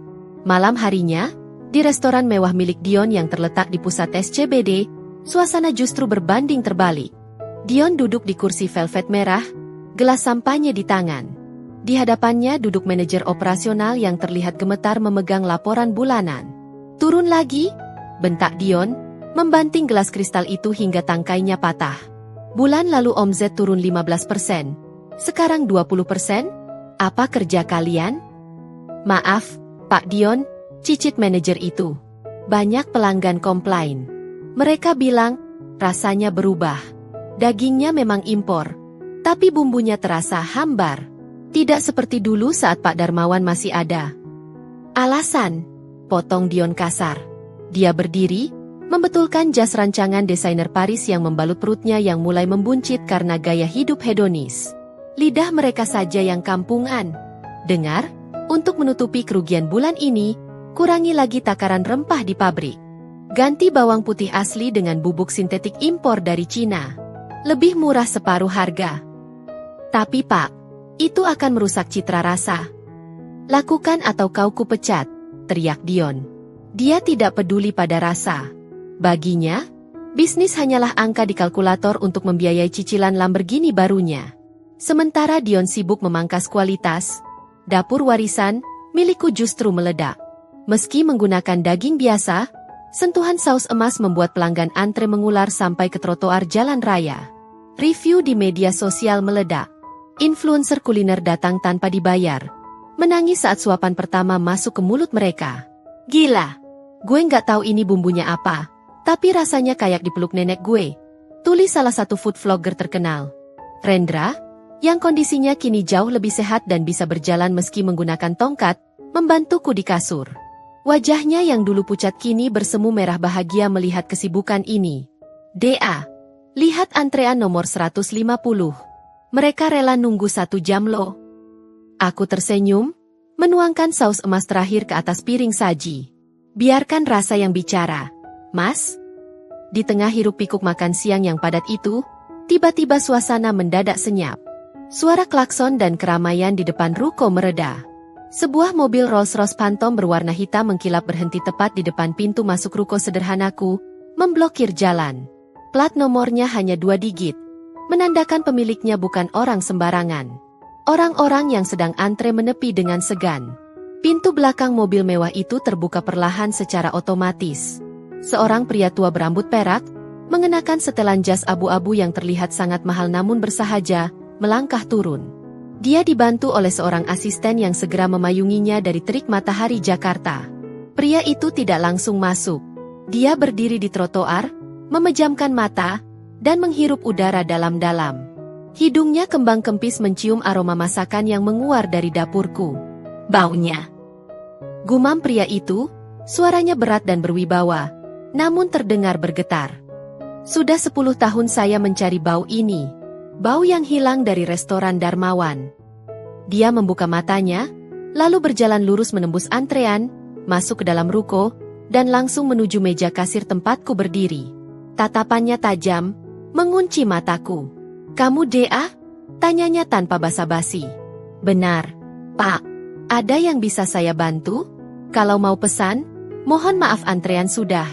Malam harinya, di restoran mewah milik Dion yang terletak di pusat SCBD, suasana justru berbanding terbalik. Dion duduk di kursi velvet merah, gelas sampahnya di tangan. Di hadapannya duduk manajer operasional yang terlihat gemetar memegang laporan bulanan. Turun lagi, bentak Dion, membanting gelas kristal itu hingga tangkainya patah. Bulan lalu omzet turun 15%. Sekarang 20%? Apa kerja kalian? Maaf, Pak Dion, cicit manajer itu. Banyak pelanggan komplain. Mereka bilang, rasanya berubah. Dagingnya memang impor, tapi bumbunya terasa hambar. Tidak seperti dulu saat Pak Darmawan masih ada. Alasan, potong Dion kasar. Dia berdiri, membetulkan jas rancangan desainer Paris yang membalut perutnya yang mulai membuncit karena gaya hidup hedonis. Lidah mereka saja yang kampungan. Dengar, untuk menutupi kerugian bulan ini, kurangi lagi takaran rempah di pabrik. Ganti bawang putih asli dengan bubuk sintetik impor dari Cina. Lebih murah separuh harga. Tapi Pak, itu akan merusak citra rasa. Lakukan atau kau kupecat, teriak Dion. Dia tidak peduli pada rasa. Baginya, bisnis hanyalah angka di kalkulator untuk membiayai cicilan Lamborghini barunya. Sementara Dion sibuk memangkas kualitas, dapur warisan milikku justru meledak. Meski menggunakan daging biasa, sentuhan saus emas membuat pelanggan antre mengular sampai ke trotoar jalan raya. Review di media sosial meledak. Influencer kuliner datang tanpa dibayar. Menangis saat suapan pertama masuk ke mulut mereka. Gila, gue nggak tahu ini bumbunya apa, tapi rasanya kayak dipeluk nenek gue. Tulis salah satu food vlogger terkenal. Rendra, yang kondisinya kini jauh lebih sehat dan bisa berjalan meski menggunakan tongkat, membantuku di kasur. Wajahnya yang dulu pucat kini bersemu merah bahagia melihat kesibukan ini. DA, lihat antrean nomor 150. Mereka rela nunggu 1 jam loh. Aku tersenyum, menuangkan saus emas terakhir ke atas piring saji. Biarkan rasa yang bicara, Mas. Di tengah hiruk-pikuk makan siang yang padat itu, tiba-tiba suasana mendadak senyap. Suara klakson dan keramaian di depan ruko mereda. Sebuah mobil Rolls-Royce Phantom berwarna hitam mengkilap berhenti tepat di depan pintu masuk ruko sederhanaku, memblokir jalan. Plat nomornya hanya 2 digit, menandakan pemiliknya bukan orang sembarangan. Orang-orang yang sedang antre menepi dengan segan. Pintu belakang mobil mewah itu terbuka perlahan secara otomatis. Seorang pria tua berambut perak, mengenakan setelan jas abu-abu yang terlihat sangat mahal namun bersahaja, melangkah turun. Dia dibantu oleh seorang asisten yang segera memayunginya dari terik matahari Jakarta. Pria itu tidak langsung masuk. Dia berdiri di trotoar, memejamkan mata, dan menghirup udara dalam-dalam. Hidungnya kembang kempis mencium aroma masakan yang menguar dari dapurku. Baunya. Gumam pria itu, suaranya berat dan berwibawa, namun terdengar bergetar. Sudah 10 tahun saya mencari bau ini. Bau yang hilang dari restoran Darmawan. Dia membuka matanya, lalu berjalan lurus menembus antrean, masuk ke dalam ruko, dan langsung menuju meja kasir tempatku berdiri. Tatapannya tajam, mengunci mataku. "Kamu DA?" tanyanya tanpa basa-basi. "Benar, Pak. Ada yang bisa saya bantu? Kalau mau pesan, mohon maaf antrean sudah."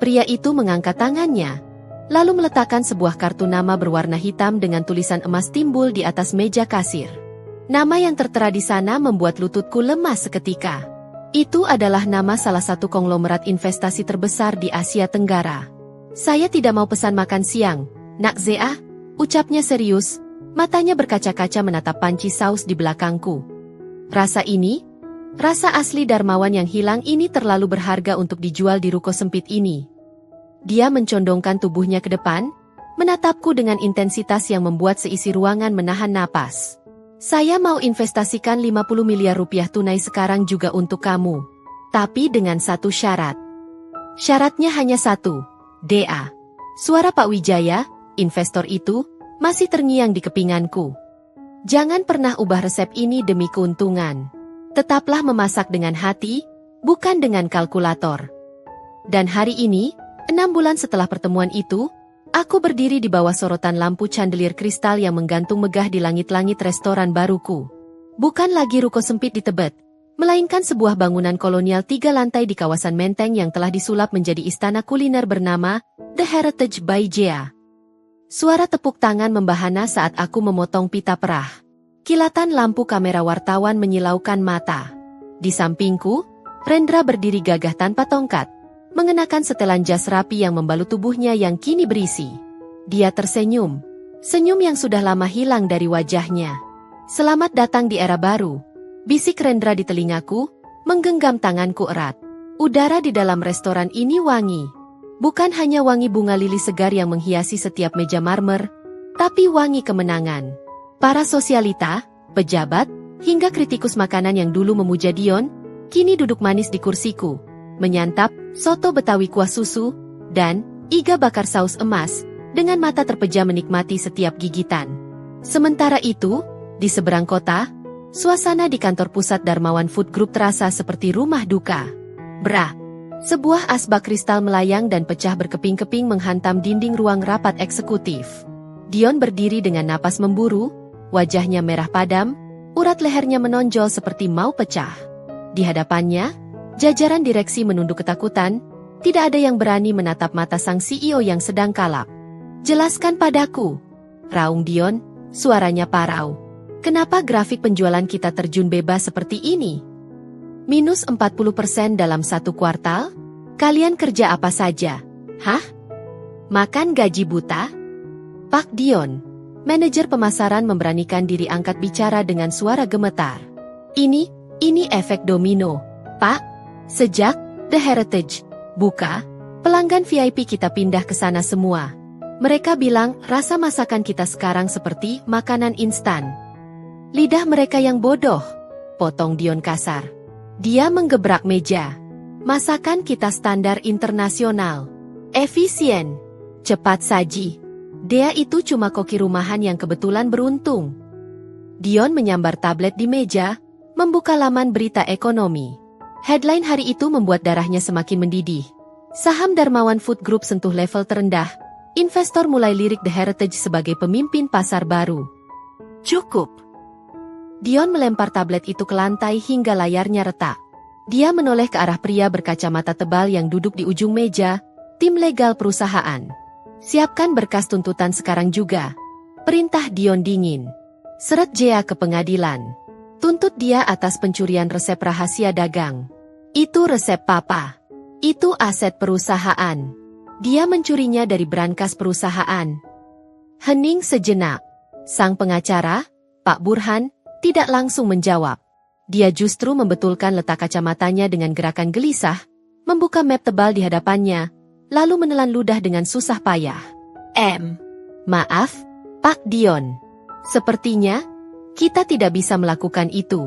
Pria itu mengangkat tangannya, lalu meletakkan sebuah kartu nama berwarna hitam dengan tulisan emas timbul di atas meja kasir. Nama yang tertera di sana membuat lututku lemas seketika. Itu adalah nama salah satu konglomerat investasi terbesar di Asia Tenggara. "Saya tidak mau pesan makan siang, Nak Zea," ucapnya serius, matanya berkaca-kaca menatap panci saus di belakangku. Rasa asli Darmawan yang hilang ini terlalu berharga untuk dijual di ruko sempit ini. Dia mencondongkan tubuhnya ke depan, menatapku dengan intensitas yang membuat seisi ruangan menahan napas. "Saya mau investasikan 50 miliar rupiah tunai sekarang juga untuk kamu. Tapi dengan satu syarat." "Syaratnya hanya satu, DA." Suara Pak Wijaya, investor itu, masih terngiang di kepinganku. "Jangan pernah ubah resep ini demi keuntungan. Tetaplah memasak dengan hati, bukan dengan kalkulator." Dan hari ini, 6 bulan setelah pertemuan itu, aku berdiri di bawah sorotan lampu chandelier kristal yang menggantung megah di langit-langit restoran baruku. Bukan lagi ruko sempit di Tebet, melainkan sebuah bangunan kolonial 3 lantai di kawasan Menteng yang telah disulap menjadi istana kuliner bernama The Heritage by Jea. Suara tepuk tangan membahana saat aku memotong pita perah. Kilatan lampu kamera wartawan menyilaukan mata. Di sampingku, Rendra berdiri gagah tanpa tongkat, mengenakan setelan jas rapi yang membalut tubuhnya yang kini berisi. Dia tersenyum, senyum yang sudah lama hilang dari wajahnya. "Selamat datang di era baru," bisik Rendra di telingaku, menggenggam tanganku erat. Udara di dalam restoran ini wangi. Bukan hanya wangi bunga lili segar yang menghiasi setiap meja marmer, tapi wangi kemenangan. Para sosialita, pejabat, hingga kritikus makanan yang dulu memuja Dion, kini duduk manis di kursiku, menyantap soto Betawi kuah susu, dan iga bakar saus emas, dengan mata terpejam menikmati setiap gigitan. Sementara itu, di seberang kota, suasana di kantor pusat Darmawan Food Group terasa seperti rumah duka. Bra! Sebuah asbak kristal melayang dan pecah berkeping-keping menghantam dinding ruang rapat eksekutif. Dion berdiri dengan napas memburu, wajahnya merah padam, urat lehernya menonjol seperti mau pecah. Di hadapannya, jajaran direksi menunduk ketakutan, tidak ada yang berani menatap mata sang CEO yang sedang kalap. "Jelaskan padaku," raung Dion, suaranya parau. "Kenapa grafik penjualan kita terjun bebas seperti ini? Minus 40% dalam 1 kuartal? Kalian kerja apa saja? Hah? Makan gaji buta?" "Pak Dion," manajer pemasaran memberanikan diri angkat bicara dengan suara gemetar. Ini efek domino, Pak. Sejak The Heritage buka, pelanggan VIP kita pindah ke sana semua. Mereka bilang rasa masakan kita sekarang seperti makanan instan." "Lidah mereka yang bodoh," potong Dion kasar. Dia menggebrak meja. "Masakan kita standar internasional. Efisien. Cepat saji. Dia itu cuma koki rumahan yang kebetulan beruntung." Dion menyambar tablet di meja, membuka laman berita ekonomi. Headline hari itu membuat darahnya semakin mendidih. Saham Darmawan Food Group sentuh level terendah. Investor mulai lirik The Heritage sebagai pemimpin pasar baru. Cukup. Dion melempar tablet itu ke lantai hingga layarnya retak. Dia menoleh ke arah pria berkacamata tebal yang duduk di ujung meja, tim legal perusahaan. Siapkan berkas tuntutan sekarang juga. Perintah Dion dingin. Seret Jea ke pengadilan. Tuntut dia atas pencurian resep rahasia dagang. Itu resep papa. Itu aset perusahaan. Dia mencurinya dari brankas perusahaan. Hening sejenak. Sang pengacara, Pak Burhan, tidak langsung menjawab. Dia justru membetulkan letak kacamatanya dengan gerakan gelisah, membuka map tebal di hadapannya, lalu menelan ludah dengan susah payah. Maaf, Pak Dion. Sepertinya, kita tidak bisa melakukan itu.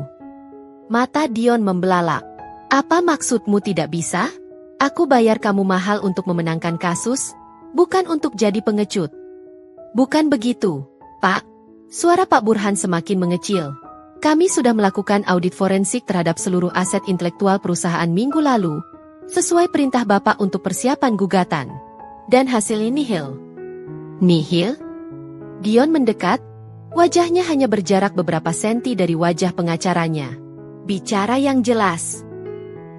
Mata Dion membelalak. Apa maksudmu tidak bisa? Aku bayar kamu mahal untuk memenangkan kasus, bukan untuk jadi pengecut. Bukan begitu, Pak. Suara Pak Burhan semakin mengecil. Kami sudah melakukan audit forensik terhadap seluruh aset intelektual perusahaan minggu lalu, sesuai perintah Bapak untuk persiapan gugatan. Dan hasilnya nihil. Nihil? Dion mendekat, wajahnya hanya berjarak beberapa senti dari wajah pengacaranya. Bicara yang jelas.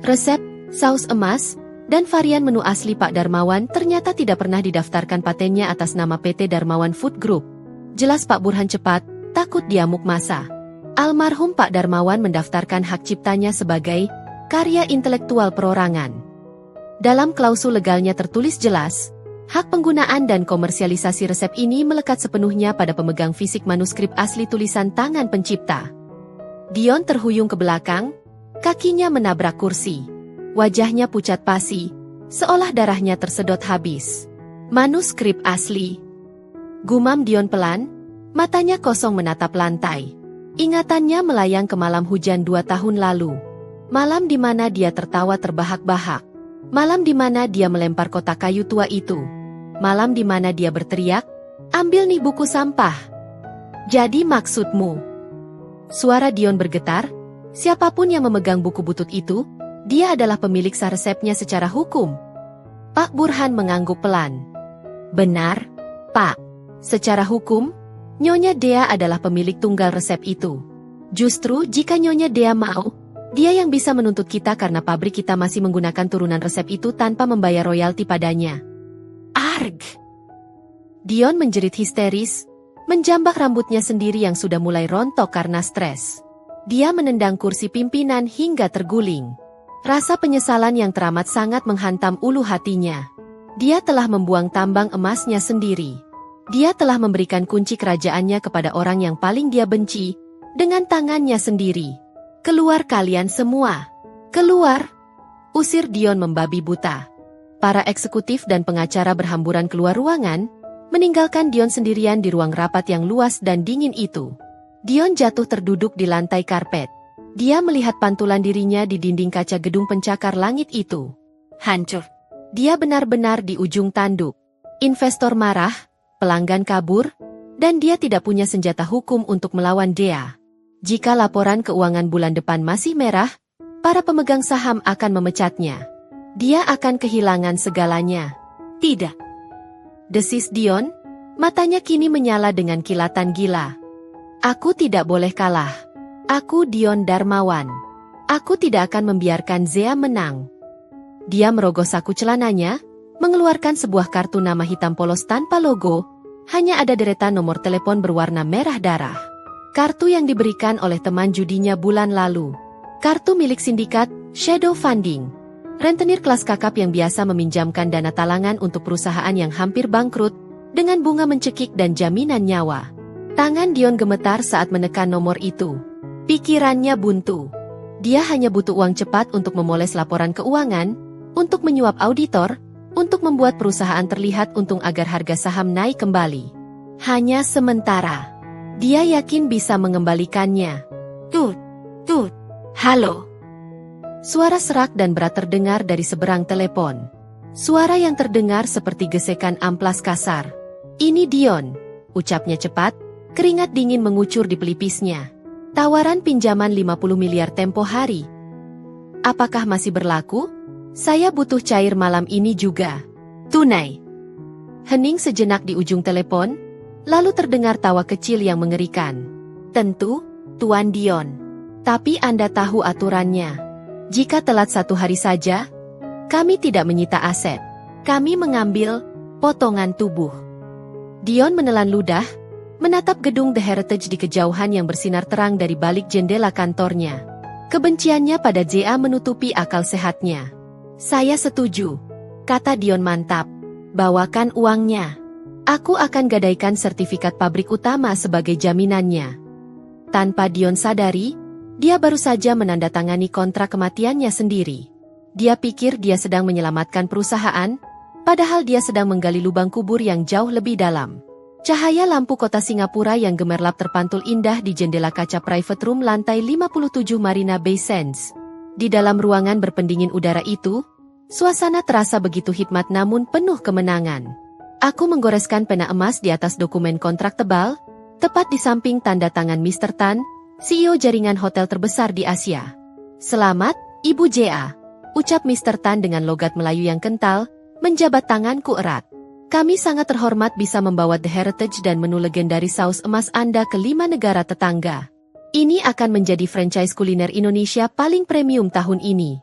Resep, saus emas, dan varian menu asli Pak Darmawan ternyata tidak pernah didaftarkan patennya atas nama PT Darmawan Food Group. Jelas Pak Burhan cepat, takut diamuk masa. Almarhum Pak Darmawan mendaftarkan hak ciptanya sebagai karya intelektual perorangan. Dalam klausul legalnya tertulis jelas, hak penggunaan dan komersialisasi resep ini melekat sepenuhnya pada pemegang fisik manuskrip asli tulisan tangan pencipta. Dion terhuyung ke belakang, kakinya menabrak kursi. Wajahnya pucat pasi, seolah darahnya tersedot habis. Manuskrip asli. Gumam Dion pelan, matanya kosong menatap lantai. Ingatannya melayang ke malam hujan 2 tahun lalu. Malam di mana dia tertawa terbahak-bahak. Malam di mana dia melempar kotak kayu tua itu. Malam di mana dia berteriak, "Ambil nih buku sampah." Jadi maksudmu? Suara Dion bergetar. Siapapun yang memegang buku butut itu, dia adalah pemilik sah resepnya secara hukum. Pak Burhan mengangguk pelan. Benar, Pak. Secara hukum, Nyonya Dea adalah pemilik tunggal resep itu. Justru jika Nyonya Dea mau, dia yang bisa menuntut kita karena pabrik kita masih menggunakan turunan resep itu tanpa membayar royalti padanya. Arg! Dion menjerit histeris, menjambak rambutnya sendiri yang sudah mulai rontok karena stres. Dia menendang kursi pimpinan hingga terguling. Rasa penyesalan yang teramat sangat menghantam ulu hatinya. Dia telah membuang tambang emasnya sendiri. Dia telah memberikan kunci kerajaannya kepada orang yang paling dia benci, dengan tangannya sendiri. Keluar kalian semua. Keluar! Usir Dion membabi buta. Para eksekutif dan pengacara berhamburan keluar ruangan, meninggalkan Dion sendirian di ruang rapat yang luas dan dingin itu. Dion jatuh terduduk di lantai karpet. Dia melihat pantulan dirinya di dinding kaca gedung pencakar langit itu. Hancur. Dia benar-benar di ujung tanduk. Investor marah, pelanggan kabur, dan dia tidak punya senjata hukum untuk melawan Dea. Jika laporan keuangan bulan depan masih merah, para pemegang saham akan memecatnya. Dia akan kehilangan segalanya. Tidak. Desis Dion, matanya kini menyala dengan kilatan gila. Aku tidak boleh kalah. Aku Dion Darmawan. Aku tidak akan membiarkan Zea menang. Dia merogoh saku celananya, mengeluarkan sebuah kartu nama hitam polos tanpa logo, hanya ada deretan nomor telepon berwarna merah darah. Kartu yang diberikan oleh teman judinya bulan lalu. Kartu milik sindikat, Shadow Funding. Rentenir kelas kakap yang biasa meminjamkan dana talangan untuk perusahaan yang hampir bangkrut, dengan bunga mencekik dan jaminan nyawa. Tangan Dion gemetar saat menekan nomor itu. Pikirannya buntu. Dia hanya butuh uang cepat untuk memoles laporan keuangan, untuk menyuap auditor, untuk membuat perusahaan terlihat untung agar harga saham naik kembali. Hanya sementara. Dia yakin bisa mengembalikannya. Tut, tut, halo. Suara serak dan berat terdengar dari seberang telepon. Suara yang terdengar seperti gesekan amplas kasar. Ini Dion, ucapnya cepat, keringat dingin mengucur di pelipisnya. Tawaran pinjaman 50 miliar tempo hari. Apakah masih berlaku? Saya butuh cair malam ini juga. Tunai. Hening sejenak di ujung telepon, lalu terdengar tawa kecil yang mengerikan. Tentu, Tuan Dion. Tapi Anda tahu aturannya. Jika telat 1 hari saja, kami tidak menyita aset. Kami mengambil potongan tubuh. Dion menelan ludah, menatap gedung The Heritage di kejauhan yang bersinar terang dari balik jendela kantornya. Kebenciannya pada ZA menutupi akal sehatnya. Saya setuju, kata Dion mantap. Bawakan uangnya. Aku akan gadaikan sertifikat pabrik utama sebagai jaminannya. Tanpa Dion sadari, dia baru saja menandatangani kontrak kematiannya sendiri. Dia pikir dia sedang menyelamatkan perusahaan, padahal dia sedang menggali lubang kubur yang jauh lebih dalam. Cahaya lampu kota Singapura yang gemerlap terpantul indah di jendela kaca private room lantai 57 Marina Bay Sands. Di dalam ruangan berpendingin udara itu, suasana terasa begitu hikmat namun penuh kemenangan. Aku menggoreskan pena emas di atas dokumen kontrak tebal, tepat di samping tanda tangan Mr. Tan, CEO jaringan hotel terbesar di Asia. Selamat, Ibu JA, ucap Mr. Tan dengan logat Melayu yang kental, menjabat tanganku erat. Kami sangat terhormat bisa membawa The Heritage dan menu legendaris saus emas Anda ke 5 negara tetangga. Ini akan menjadi franchise kuliner Indonesia paling premium tahun ini.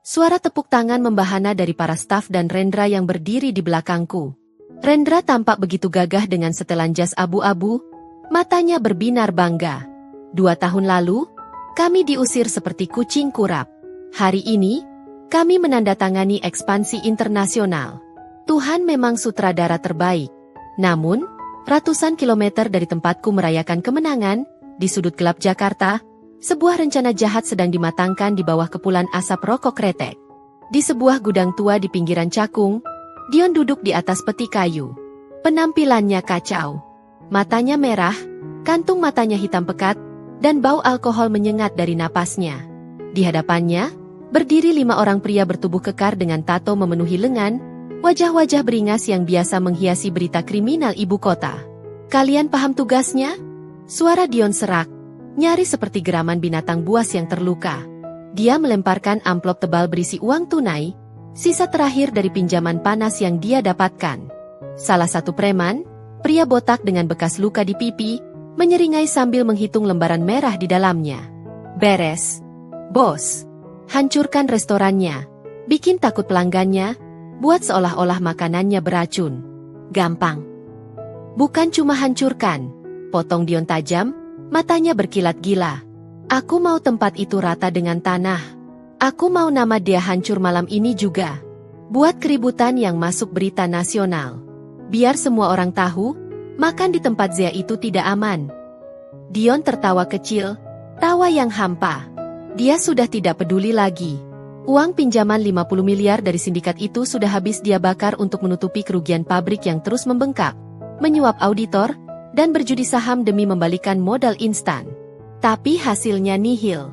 Suara tepuk tangan membahana dari para staf dan Rendra yang berdiri di belakangku. Rendra tampak begitu gagah dengan setelan jas abu-abu, matanya berbinar bangga. 2 tahun lalu, kami diusir seperti kucing kurap. Hari ini, kami menandatangani ekspansi internasional. Tuhan memang sutradara terbaik. Namun, ratusan kilometer dari tempatku merayakan kemenangan, di sudut gelap Jakarta, sebuah rencana jahat sedang dimatangkan di bawah kepulan asap rokok kretek. Di sebuah gudang tua di pinggiran Cakung, Dion duduk di atas peti kayu. Penampilannya kacau. Matanya merah, kantung matanya hitam pekat, dan bau alkohol menyengat dari napasnya. Di hadapannya, berdiri 5 orang pria bertubuh kekar dengan tato memenuhi lengan, wajah-wajah beringas yang biasa menghiasi berita kriminal ibu kota. Kalian paham tugasnya? Suara Dion serak, nyaris seperti geraman binatang buas yang terluka. Dia melemparkan amplop tebal berisi uang tunai, sisa terakhir dari pinjaman panas yang dia dapatkan. Salah satu preman, pria botak dengan bekas luka di pipi, menyeringai sambil menghitung lembaran merah di dalamnya. Beres, bos. Hancurkan restorannya, bikin takut pelanggannya, buat seolah-olah makanannya beracun. Gampang. Bukan cuma hancurkan, potong Dion tajam, matanya berkilat gila. Aku mau tempat itu rata dengan tanah. Aku mau nama dia hancur malam ini juga. Buat keributan yang masuk berita nasional. Biar semua orang tahu, makan di tempat Zia itu tidak aman. Dion tertawa kecil, tawa yang hampa. Dia sudah tidak peduli lagi. Uang pinjaman 50 miliar dari sindikat itu sudah habis dia bakar untuk menutupi kerugian pabrik yang terus membengkak, menyuap auditor, dan berjudi saham demi membalikan modal instan. Tapi hasilnya nihil.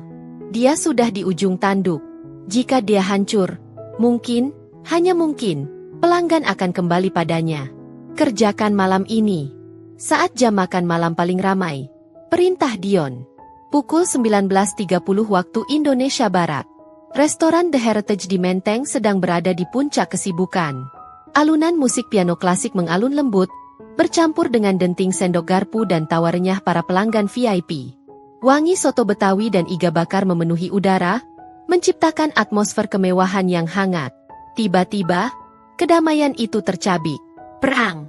Dia sudah di ujung tanduk. Jika dia hancur, mungkin, hanya mungkin, pelanggan akan kembali padanya. Kerjakan malam ini. Saat jam makan malam paling ramai. Perintah Dion. Pukul 19.30 waktu Indonesia Barat. Restoran The Heritage di Menteng sedang berada di puncak kesibukan. Alunan musik piano klasik mengalun lembut, bercampur dengan denting sendok garpu dan tawa renyah para pelanggan VIP. Wangi soto Betawi dan iga bakar memenuhi udara, menciptakan atmosfer kemewahan yang hangat. Tiba-tiba, kedamaian itu tercabik. Perang!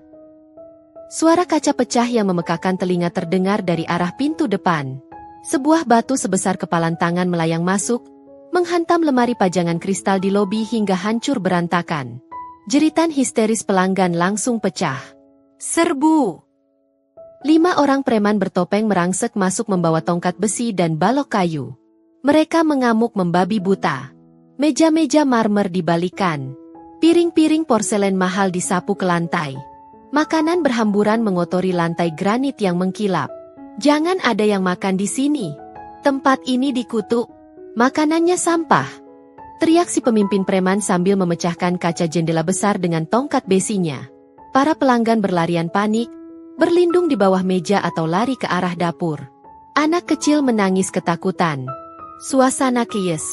Suara kaca pecah yang memekakan telinga terdengar dari arah pintu depan. Sebuah batu sebesar kepalan tangan melayang masuk, menghantam lemari pajangan kristal di lobi hingga hancur berantakan. Jeritan histeris pelanggan langsung pecah. Serbu! 5 orang preman bertopeng merangsek masuk membawa tongkat besi dan balok kayu. Mereka mengamuk membabi buta. Meja-meja marmer dibalikan. Piring-piring porselen mahal disapu ke lantai. Makanan berhamburan mengotori lantai granit yang mengkilap. Jangan ada yang makan di sini. Tempat ini dikutuk. Makanannya sampah. Teriak si pemimpin preman sambil memecahkan kaca jendela besar dengan tongkat besinya. Para pelanggan berlarian panik, berlindung di bawah meja atau lari ke arah dapur. Anak kecil menangis ketakutan. Suasana kies.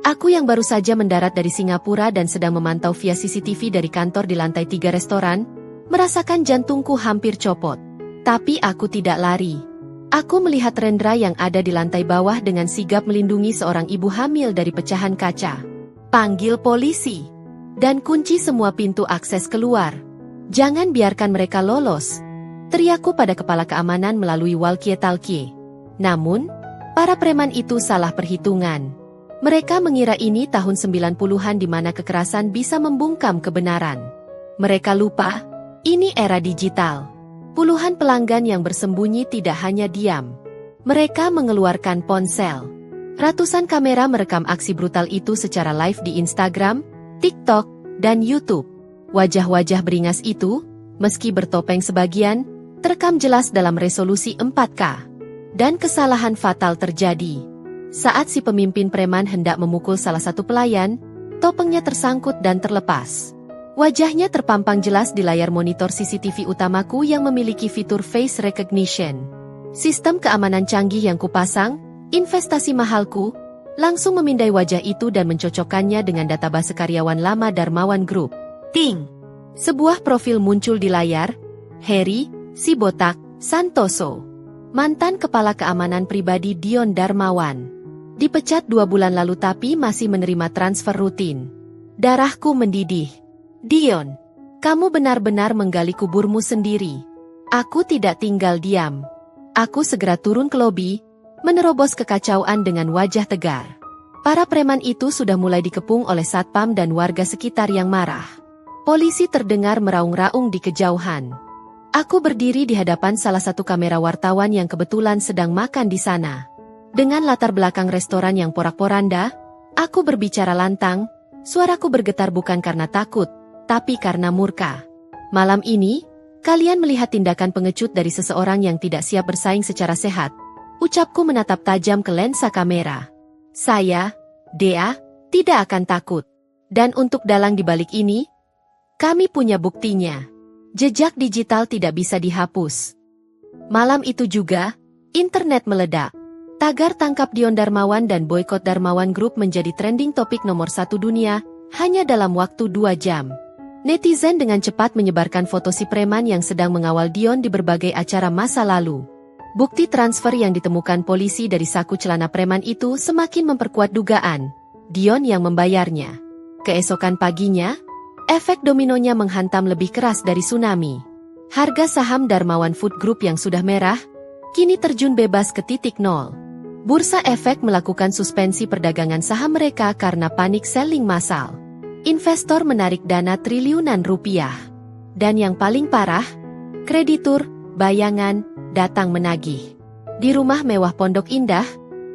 Aku yang baru saja mendarat dari Singapura dan sedang memantau via CCTV dari kantor di lantai 3 restoran, merasakan jantungku hampir copot. Tapi aku tidak lari. Aku melihat Rendra yang ada di lantai bawah dengan sigap melindungi seorang ibu hamil dari pecahan kaca. Panggil polisi. Dan kunci semua pintu akses keluar. Jangan biarkan mereka lolos. Teriakku pada kepala keamanan melalui walkie-talkie. Namun, para preman itu salah perhitungan. Mereka mengira ini tahun 90-an di mana kekerasan bisa membungkam kebenaran. Mereka lupa, ini era digital. Puluhan pelanggan yang bersembunyi tidak hanya diam. Mereka mengeluarkan ponsel. Ratusan kamera merekam aksi brutal itu secara live di Instagram, TikTok, dan YouTube. Wajah-wajah beringas itu, meski bertopeng sebagian, terekam jelas dalam resolusi 4K. Dan kesalahan fatal terjadi. Saat si pemimpin preman hendak memukul salah satu pelayan, topengnya tersangkut dan terlepas. Wajahnya terpampang jelas di layar monitor CCTV utamaku yang memiliki fitur face recognition. Sistem keamanan canggih yang kupasang, investasi mahalku, langsung memindai wajah itu dan mencocokkannya dengan database karyawan lama Darmawan Group. Ting! Sebuah profil muncul di layar, Heri, si botak, Santoso. Mantan kepala keamanan pribadi Dion Darmawan. Dipecat 2 bulan lalu tapi masih menerima transfer rutin. Darahku mendidih. Dion, kamu benar-benar menggali kuburmu sendiri. Aku tidak tinggal diam. Aku segera turun ke lobi, menerobos kekacauan dengan wajah tegar. Para preman itu sudah mulai dikepung oleh satpam dan warga sekitar yang marah. Polisi terdengar meraung-raung di kejauhan. Aku berdiri di hadapan salah satu kamera wartawan yang kebetulan sedang makan di sana. Dengan latar belakang restoran yang porak-poranda, aku berbicara lantang, suaraku bergetar bukan karena takut, tapi karena murka. Malam ini, kalian melihat tindakan pengecut dari seseorang yang tidak siap bersaing secara sehat. Ucapku menatap tajam ke lensa kamera. Saya, Dea, tidak akan takut. Dan untuk dalang di balik ini, kami punya buktinya. Jejak digital tidak bisa dihapus. Malam itu juga, internet meledak. Tagar tangkap Dion Darmawan dan boykot Darmawan Group menjadi trending topik nomor 1 dunia, hanya dalam waktu 2 jam. Netizen dengan cepat menyebarkan foto si preman yang sedang mengawal Dion di berbagai acara masa lalu. Bukti transfer yang ditemukan polisi dari saku celana preman itu semakin memperkuat dugaan. Dion yang membayarnya. Keesokan paginya, efek dominonya menghantam lebih keras dari tsunami. Harga saham Darmawan Food Group yang sudah merah, kini terjun bebas ke titik nol. Bursa Efek melakukan suspensi perdagangan saham mereka karena panik selling massal. Investor menarik dana triliunan rupiah. Dan yang paling parah, kreditur, bayangan, datang menagih. Di rumah mewah Pondok Indah,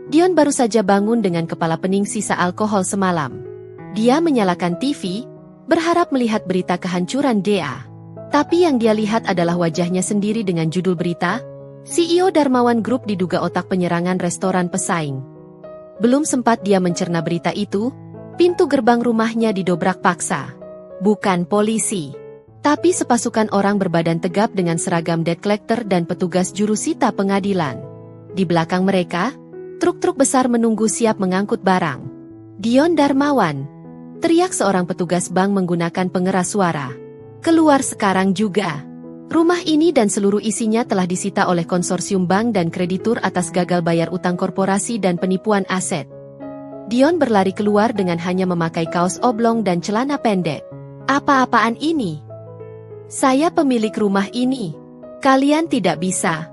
Dion baru saja bangun dengan kepala pening sisa alkohol semalam. Dia menyalakan TV, berharap melihat berita kehancuran Dea. Tapi yang dia lihat adalah wajahnya sendiri dengan judul berita, CEO Darmawan Group diduga otak penyerangan restoran pesaing. Belum sempat dia mencerna berita itu, pintu gerbang rumahnya didobrak paksa. Bukan polisi, tapi sepasukan orang berbadan tegap dengan seragam debt collector dan petugas jurusita pengadilan. Di belakang mereka, truk-truk besar menunggu siap mengangkut barang. Dion Darmawan, teriak seorang petugas bank menggunakan pengeras suara. Keluar sekarang juga. Rumah ini dan seluruh isinya telah disita oleh konsorsium bank dan kreditur atas gagal bayar utang korporasi dan penipuan aset. Dion berlari keluar dengan hanya memakai kaos oblong dan celana pendek. Apa-apaan ini? Saya pemilik rumah ini. Kalian tidak bisa.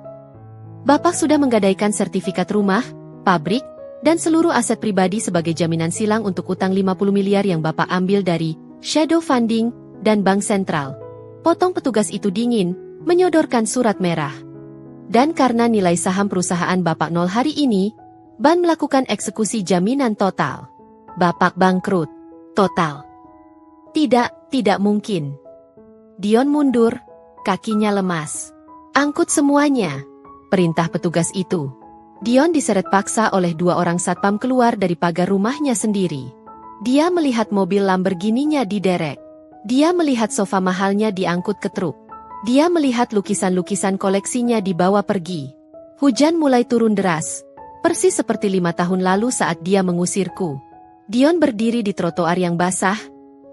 Bapak sudah menggadaikan sertifikat rumah, pabrik, dan seluruh aset pribadi sebagai jaminan silang untuk utang 50 miliar yang Bapak ambil dari shadow funding dan bank sentral. Potong petugas itu dingin, menyodorkan surat merah. Dan karena nilai saham perusahaan Bapak nol hari ini, Ban melakukan eksekusi jaminan total. Bapak bangkrut. Total. Tidak mungkin. Dion mundur, kakinya lemas. Angkut semuanya, perintah petugas itu. Dion diseret paksa oleh 2 orang satpam keluar dari pagar rumahnya sendiri. Dia melihat mobil Lamborghini-nya diderek. Dia melihat sofa mahalnya diangkut ke truk. Dia melihat lukisan-lukisan koleksinya dibawa pergi. Hujan mulai turun deras, persis seperti 5 tahun lalu saat dia mengusirku. Dion berdiri di trotoar yang basah,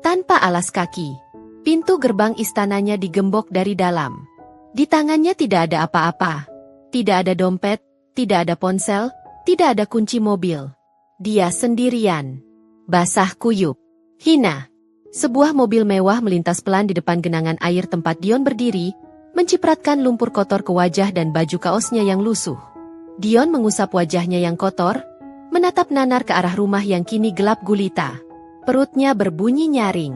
tanpa alas kaki. Pintu gerbang istananya digembok dari dalam. Di tangannya tidak ada apa-apa. Tidak ada dompet, tidak ada ponsel, tidak ada kunci mobil. Dia sendirian. Basah kuyup. Hina. Sebuah mobil mewah melintas pelan di depan genangan air tempat Dion berdiri, mencipratkan lumpur kotor ke wajah dan baju kaosnya yang lusuh. Dion mengusap wajahnya yang kotor, menatap nanar ke arah rumah yang kini gelap gulita. Perutnya berbunyi nyaring.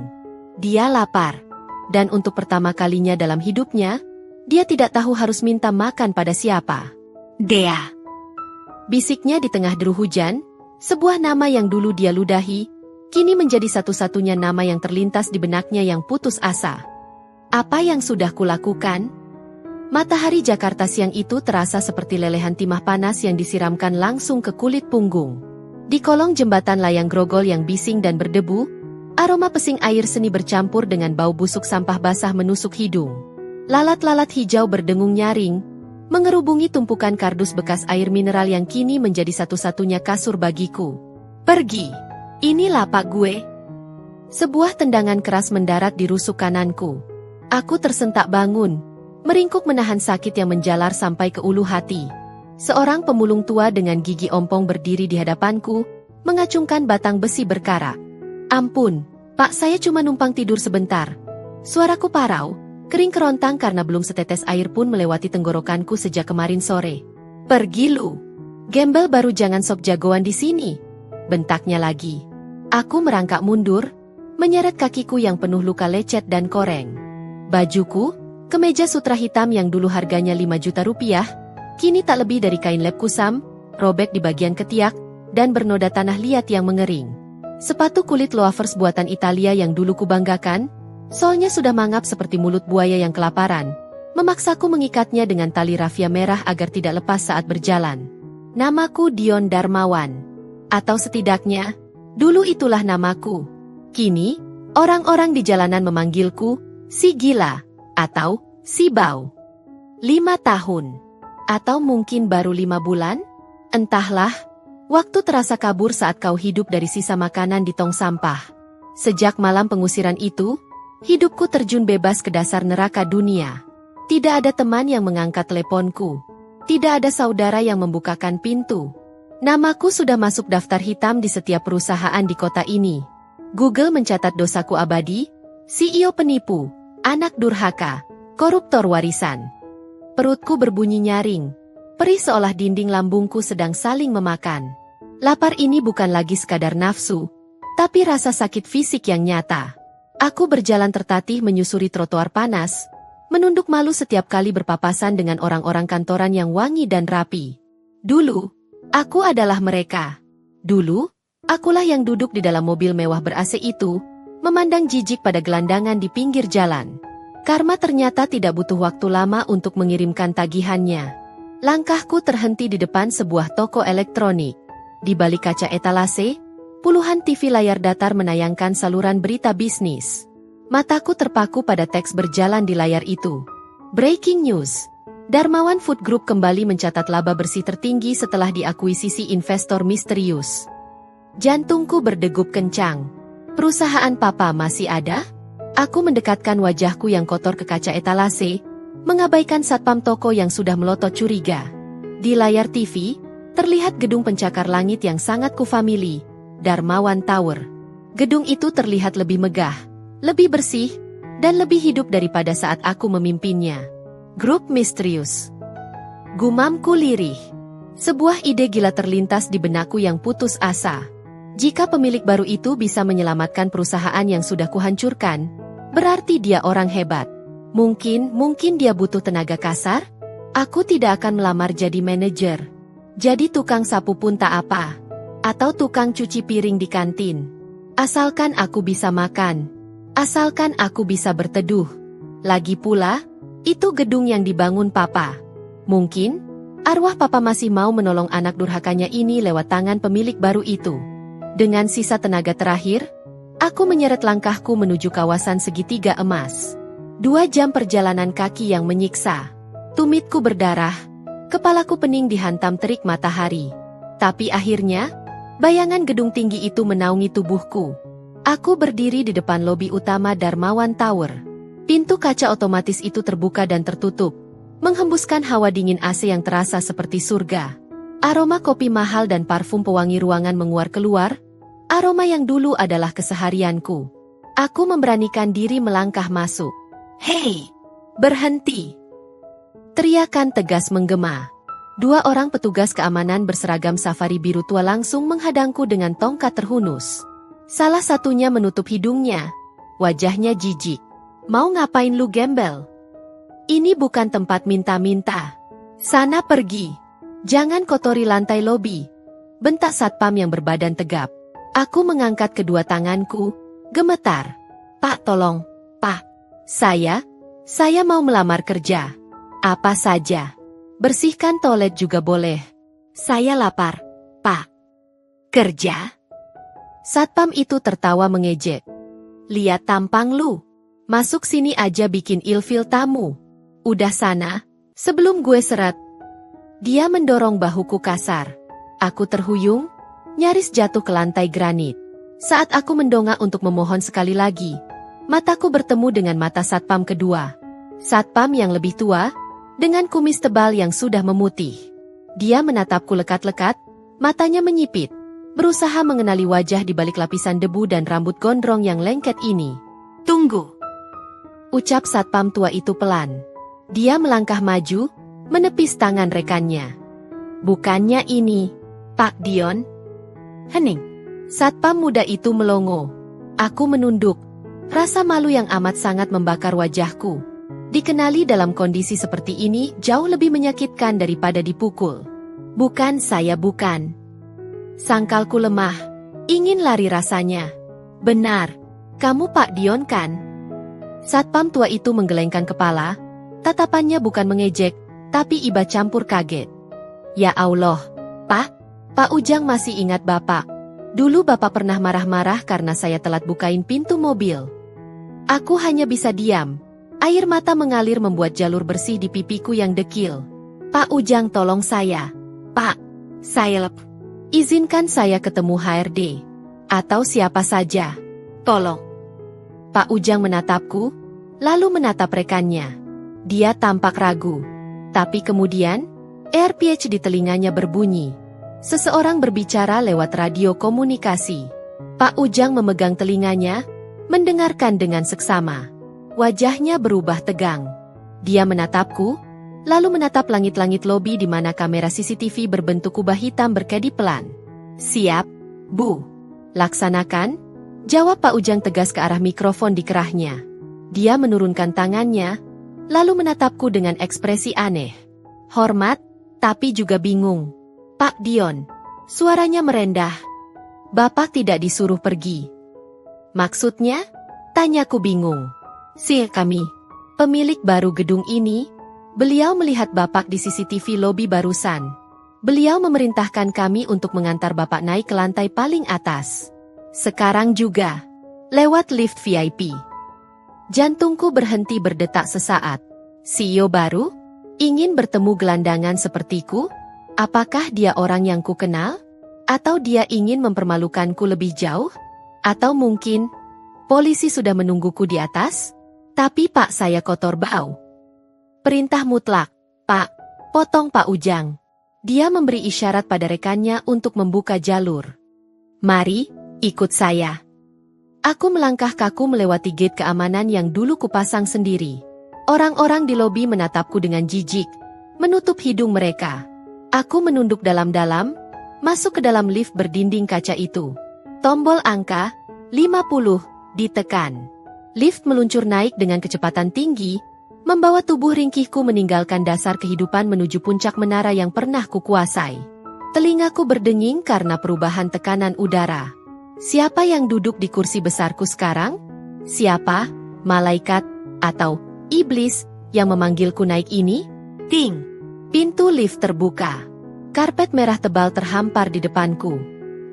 Dia lapar. Dan untuk pertama kalinya dalam hidupnya, dia tidak tahu harus minta makan pada siapa. Dea. Bisiknya di tengah deru hujan, sebuah nama yang dulu dia ludahi, kini menjadi satu-satunya nama yang terlintas di benaknya yang putus asa. Apa yang sudah kulakukan? Matahari Jakarta siang itu terasa seperti lelehan timah panas yang disiramkan langsung ke kulit punggung. Di kolong jembatan layang grogol yang bising dan berdebu, aroma pesing air seni bercampur dengan bau busuk sampah basah menusuk hidung. Lalat-lalat hijau berdengung nyaring, mengerubungi tumpukan kardus bekas air mineral yang kini menjadi satu-satunya kasur bagiku. Pergi! Ini lapak gue. Sebuah tendangan keras mendarat di rusuk kananku. Aku tersentak bangun, meringkuk menahan sakit yang menjalar sampai ke ulu hati. Seorang pemulung tua dengan gigi ompong berdiri di hadapanku, mengacungkan batang besi berkarat. Ampun, Pak, saya cuma numpang tidur sebentar. Suaraku parau, kering kerontang karena belum setetes air pun melewati tenggorokanku sejak kemarin sore. Pergi lu. Gembel baru jangan sok jagoan di sini. Bentaknya lagi. Aku merangkak mundur, menyeret kakiku yang penuh luka lecet dan koreng. Bajuku, kemeja sutra hitam yang dulu harganya 5 juta rupiah, kini tak lebih dari kain lep kusam, robek di bagian ketiak, dan bernoda tanah liat yang mengering. Sepatu kulit loafers buatan Italia yang dulu kubanggakan, solnya sudah mangap seperti mulut buaya yang kelaparan, memaksaku mengikatnya dengan tali rafia merah agar tidak lepas saat berjalan. Namaku Dion Darmawan. Atau setidaknya, dulu itulah namaku. Kini, orang-orang di jalanan memanggilku, si gila, atau si bau. 5 tahun. Atau mungkin baru 5 bulan? Entahlah, waktu terasa kabur saat kau hidup dari sisa makanan di tong sampah. Sejak malam pengusiran itu, hidupku terjun bebas ke dasar neraka dunia. Tidak ada teman yang mengangkat teleponku. Tidak ada saudara yang membukakan pintu. Namaku sudah masuk daftar hitam di setiap perusahaan di kota ini. Google mencatat dosaku abadi, CEO penipu, anak durhaka, koruptor warisan. Perutku berbunyi nyaring, perih seolah dinding lambungku sedang saling memakan. Lapar ini bukan lagi sekadar nafsu, tapi rasa sakit fisik yang nyata. Aku berjalan tertatih menyusuri trotoar panas, menunduk malu setiap kali berpapasan dengan orang-orang kantoran yang wangi dan rapi. Dulu, aku adalah mereka. Dulu, akulah yang duduk di dalam mobil mewah ber-AC itu, memandang jijik pada gelandangan di pinggir jalan. Karma ternyata tidak butuh waktu lama untuk mengirimkan tagihannya. Langkahku terhenti di depan sebuah toko elektronik. Di balik kaca etalase, puluhan TV layar datar menayangkan saluran berita bisnis. Mataku terpaku pada teks berjalan di layar itu. Breaking news. Darmawan Food Group kembali mencatat laba bersih tertinggi setelah diakuisisi investor misterius. Jantungku berdegup kencang. Perusahaan papa masih ada? Aku mendekatkan wajahku yang kotor ke kaca etalase, mengabaikan satpam toko yang sudah melotot curiga. Di layar TV, terlihat gedung pencakar langit yang sangat kufamili, Darmawan Tower. Gedung itu terlihat lebih megah, lebih bersih, dan lebih hidup daripada saat aku memimpinnya. Grup misterius. Gumamku lirih. Sebuah ide gila terlintas di benakku yang putus asa. Jika pemilik baru itu bisa menyelamatkan perusahaan yang sudah kuhancurkan, berarti dia orang hebat. Mungkin dia butuh tenaga kasar? Aku tidak akan melamar jadi manajer. Jadi tukang sapu pun tak apa. Atau tukang cuci piring di kantin. Asalkan aku bisa makan. Asalkan aku bisa berteduh. Lagi pula, itu gedung yang dibangun papa. Mungkin, arwah papa masih mau menolong anak durhakanya ini lewat tangan pemilik baru itu. Dengan sisa tenaga terakhir, aku menyeret langkahku menuju kawasan segitiga emas. 2 jam perjalanan kaki yang menyiksa. Tumitku berdarah, kepalaku pening dihantam terik matahari. Tapi akhirnya, Bayangan gedung tinggi itu menaungi tubuhku. Aku berdiri di depan lobi utama Darmawan Tower. Pintu kaca otomatis itu terbuka dan tertutup, menghembuskan hawa dingin AC yang terasa seperti surga. Aroma kopi mahal dan parfum pewangi ruangan menguar keluar, aroma yang dulu adalah keseharianku. Aku memberanikan diri melangkah masuk. "Hei, berhenti!" Teriakan tegas menggema. 2 orang petugas keamanan berseragam safari biru tua langsung menghadangku dengan tongkat terhunus. Salah satunya menutup hidungnya. Wajahnya jijik. "Mau ngapain lu gembel? Ini bukan tempat minta-minta. Sana pergi. Jangan kotori lantai lobi," bentak satpam yang berbadan tegap. Aku mengangkat kedua tanganku, gemetar. "Pak, tolong. Pak. Saya mau melamar kerja. Apa saja. Bersihkan toilet juga boleh. Saya lapar, Pak." "Kerja?" Satpam itu tertawa mengejek. "Lihat tampang lu. Masuk sini aja bikin ilfil tamu. Udah sana, sebelum gue seret." Dia mendorong bahuku kasar. Aku terhuyung, nyaris jatuh ke lantai granit. Saat aku mendongak untuk memohon sekali lagi, mataku bertemu dengan mata satpam kedua. Satpam yang lebih tua, dengan kumis tebal yang sudah memutih. Dia menatapku lekat-lekat, matanya menyipit, berusaha mengenali wajah di balik lapisan debu dan rambut gondrong yang lengket ini. "Tunggu," ucap satpam tua itu pelan. Dia melangkah maju, menepis tangan rekannya. "Bukannya ini, Pak Dion?" "Hening." Satpam muda itu melongo. Aku menunduk. Rasa malu yang amat sangat membakar wajahku. Dikenali dalam kondisi seperti ini jauh lebih menyakitkan daripada dipukul. "Bukan, saya bukan." Sangkalku lemah. Ingin lari rasanya. "Benar. Kamu Pak Dion kan?" Satpam tua itu menggelengkan kepala. Tatapannya bukan mengejek, tapi iba campur kaget. "Ya Allah, Pak. Pak Ujang masih ingat Bapak. Dulu Bapak pernah marah-marah karena saya telat bukain pintu mobil." Aku hanya bisa diam. Air mata mengalir membuat jalur bersih di pipiku yang dekil. "Pak Ujang, tolong saya. Pak, saya izinkan saya ketemu HRD. Atau siapa saja. Tolong." Pak Ujang menatapku, lalu menatap rekannya. Dia tampak ragu. Tapi kemudian, AirPH di telinganya berbunyi. Seseorang berbicara lewat radio komunikasi. Pak Ujang memegang telinganya, mendengarkan dengan seksama. Wajahnya berubah tegang. Dia menatapku, lalu menatap langit-langit lobi di mana kamera CCTV berbentuk kubah hitam berkedip pelan. "Siap, Bu." "Laksanakan," jawab Pak Ujang tegas ke arah mikrofon di kerahnya. Dia menurunkan tangannya, lalu menatapku dengan ekspresi aneh. Hormat, tapi juga bingung. "Pak Dion." Suaranya merendah. "Bapak tidak disuruh pergi." "Maksudnya?" Tanyaku bingung. Kami, pemilik baru gedung ini, beliau melihat Bapak di CCTV lobi barusan. Beliau memerintahkan kami untuk mengantar Bapak naik ke lantai paling atas. Sekarang juga, lewat lift VIP. Jantungku berhenti berdetak sesaat. CEO baru? Ingin bertemu gelandangan sepertiku? Apakah dia orang yang ku kenal? Atau dia ingin mempermalukanku lebih jauh? Atau mungkin, polisi sudah menungguku di atas? Tapi Pak, saya kotor bau. "Perintah mutlak, Pak." Potong Pak Ujang. Dia memberi isyarat pada rekannya untuk membuka jalur. "Mari, ikut saya." Aku melangkah kaku melewati gate keamanan yang dulu kupasang sendiri. Orang-orang di lobi menatapku dengan jijik, menutup hidung mereka. Aku menunduk dalam-dalam, masuk ke dalam lift berdinding kaca itu. Tombol angka 50 ditekan. Lift meluncur naik dengan kecepatan tinggi, membawa tubuh ringkihku meninggalkan dasar kehidupan menuju puncak menara yang pernah kukuasai. Telingaku berdenging karena perubahan tekanan udara. Siapa yang duduk di kursi besarku sekarang? Siapa, malaikat, atau iblis, yang memanggilku naik ini? Ting! Pintu lift terbuka. Karpet merah tebal terhampar di depanku.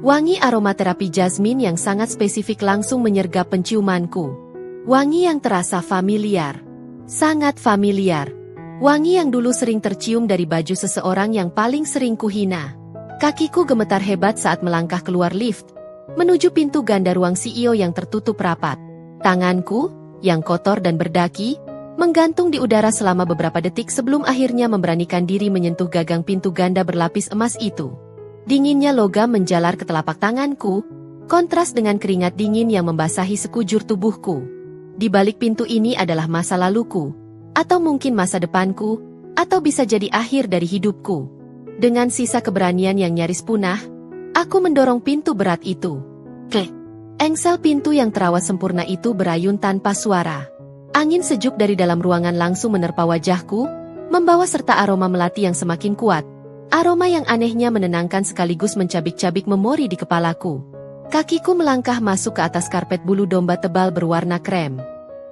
Wangi aromaterapi jasmin yang sangat spesifik langsung menyergap penciumanku. Wangi yang terasa familiar. Sangat familiar. Wangi yang dulu sering tercium dari baju seseorang yang paling sering kuhina. Kakiku gemetar hebat saat melangkah keluar lift, menuju pintu ganda ruang CEO yang tertutup rapat. Tanganku, yang kotor dan berdaki, menggantung di udara selama beberapa detik sebelum akhirnya memberanikan diri menyentuh gagang pintu ganda berlapis emas itu. Dinginnya logam menjalar ke telapak tanganku, kontras dengan keringat dingin yang membasahi sekujur tubuhku. Di balik pintu ini adalah masa laluku, atau mungkin masa depanku, atau bisa jadi akhir dari hidupku. Dengan sisa keberanian yang nyaris punah, aku mendorong pintu berat itu. Klik! Engsel pintu yang terawat sempurna itu berayun tanpa suara. Angin sejuk dari dalam ruangan langsung menerpa wajahku, membawa serta aroma melati yang semakin kuat. Aroma yang anehnya menenangkan sekaligus mencabik-cabik memori di kepalaku. Kakiku melangkah masuk ke atas karpet bulu domba tebal berwarna krem.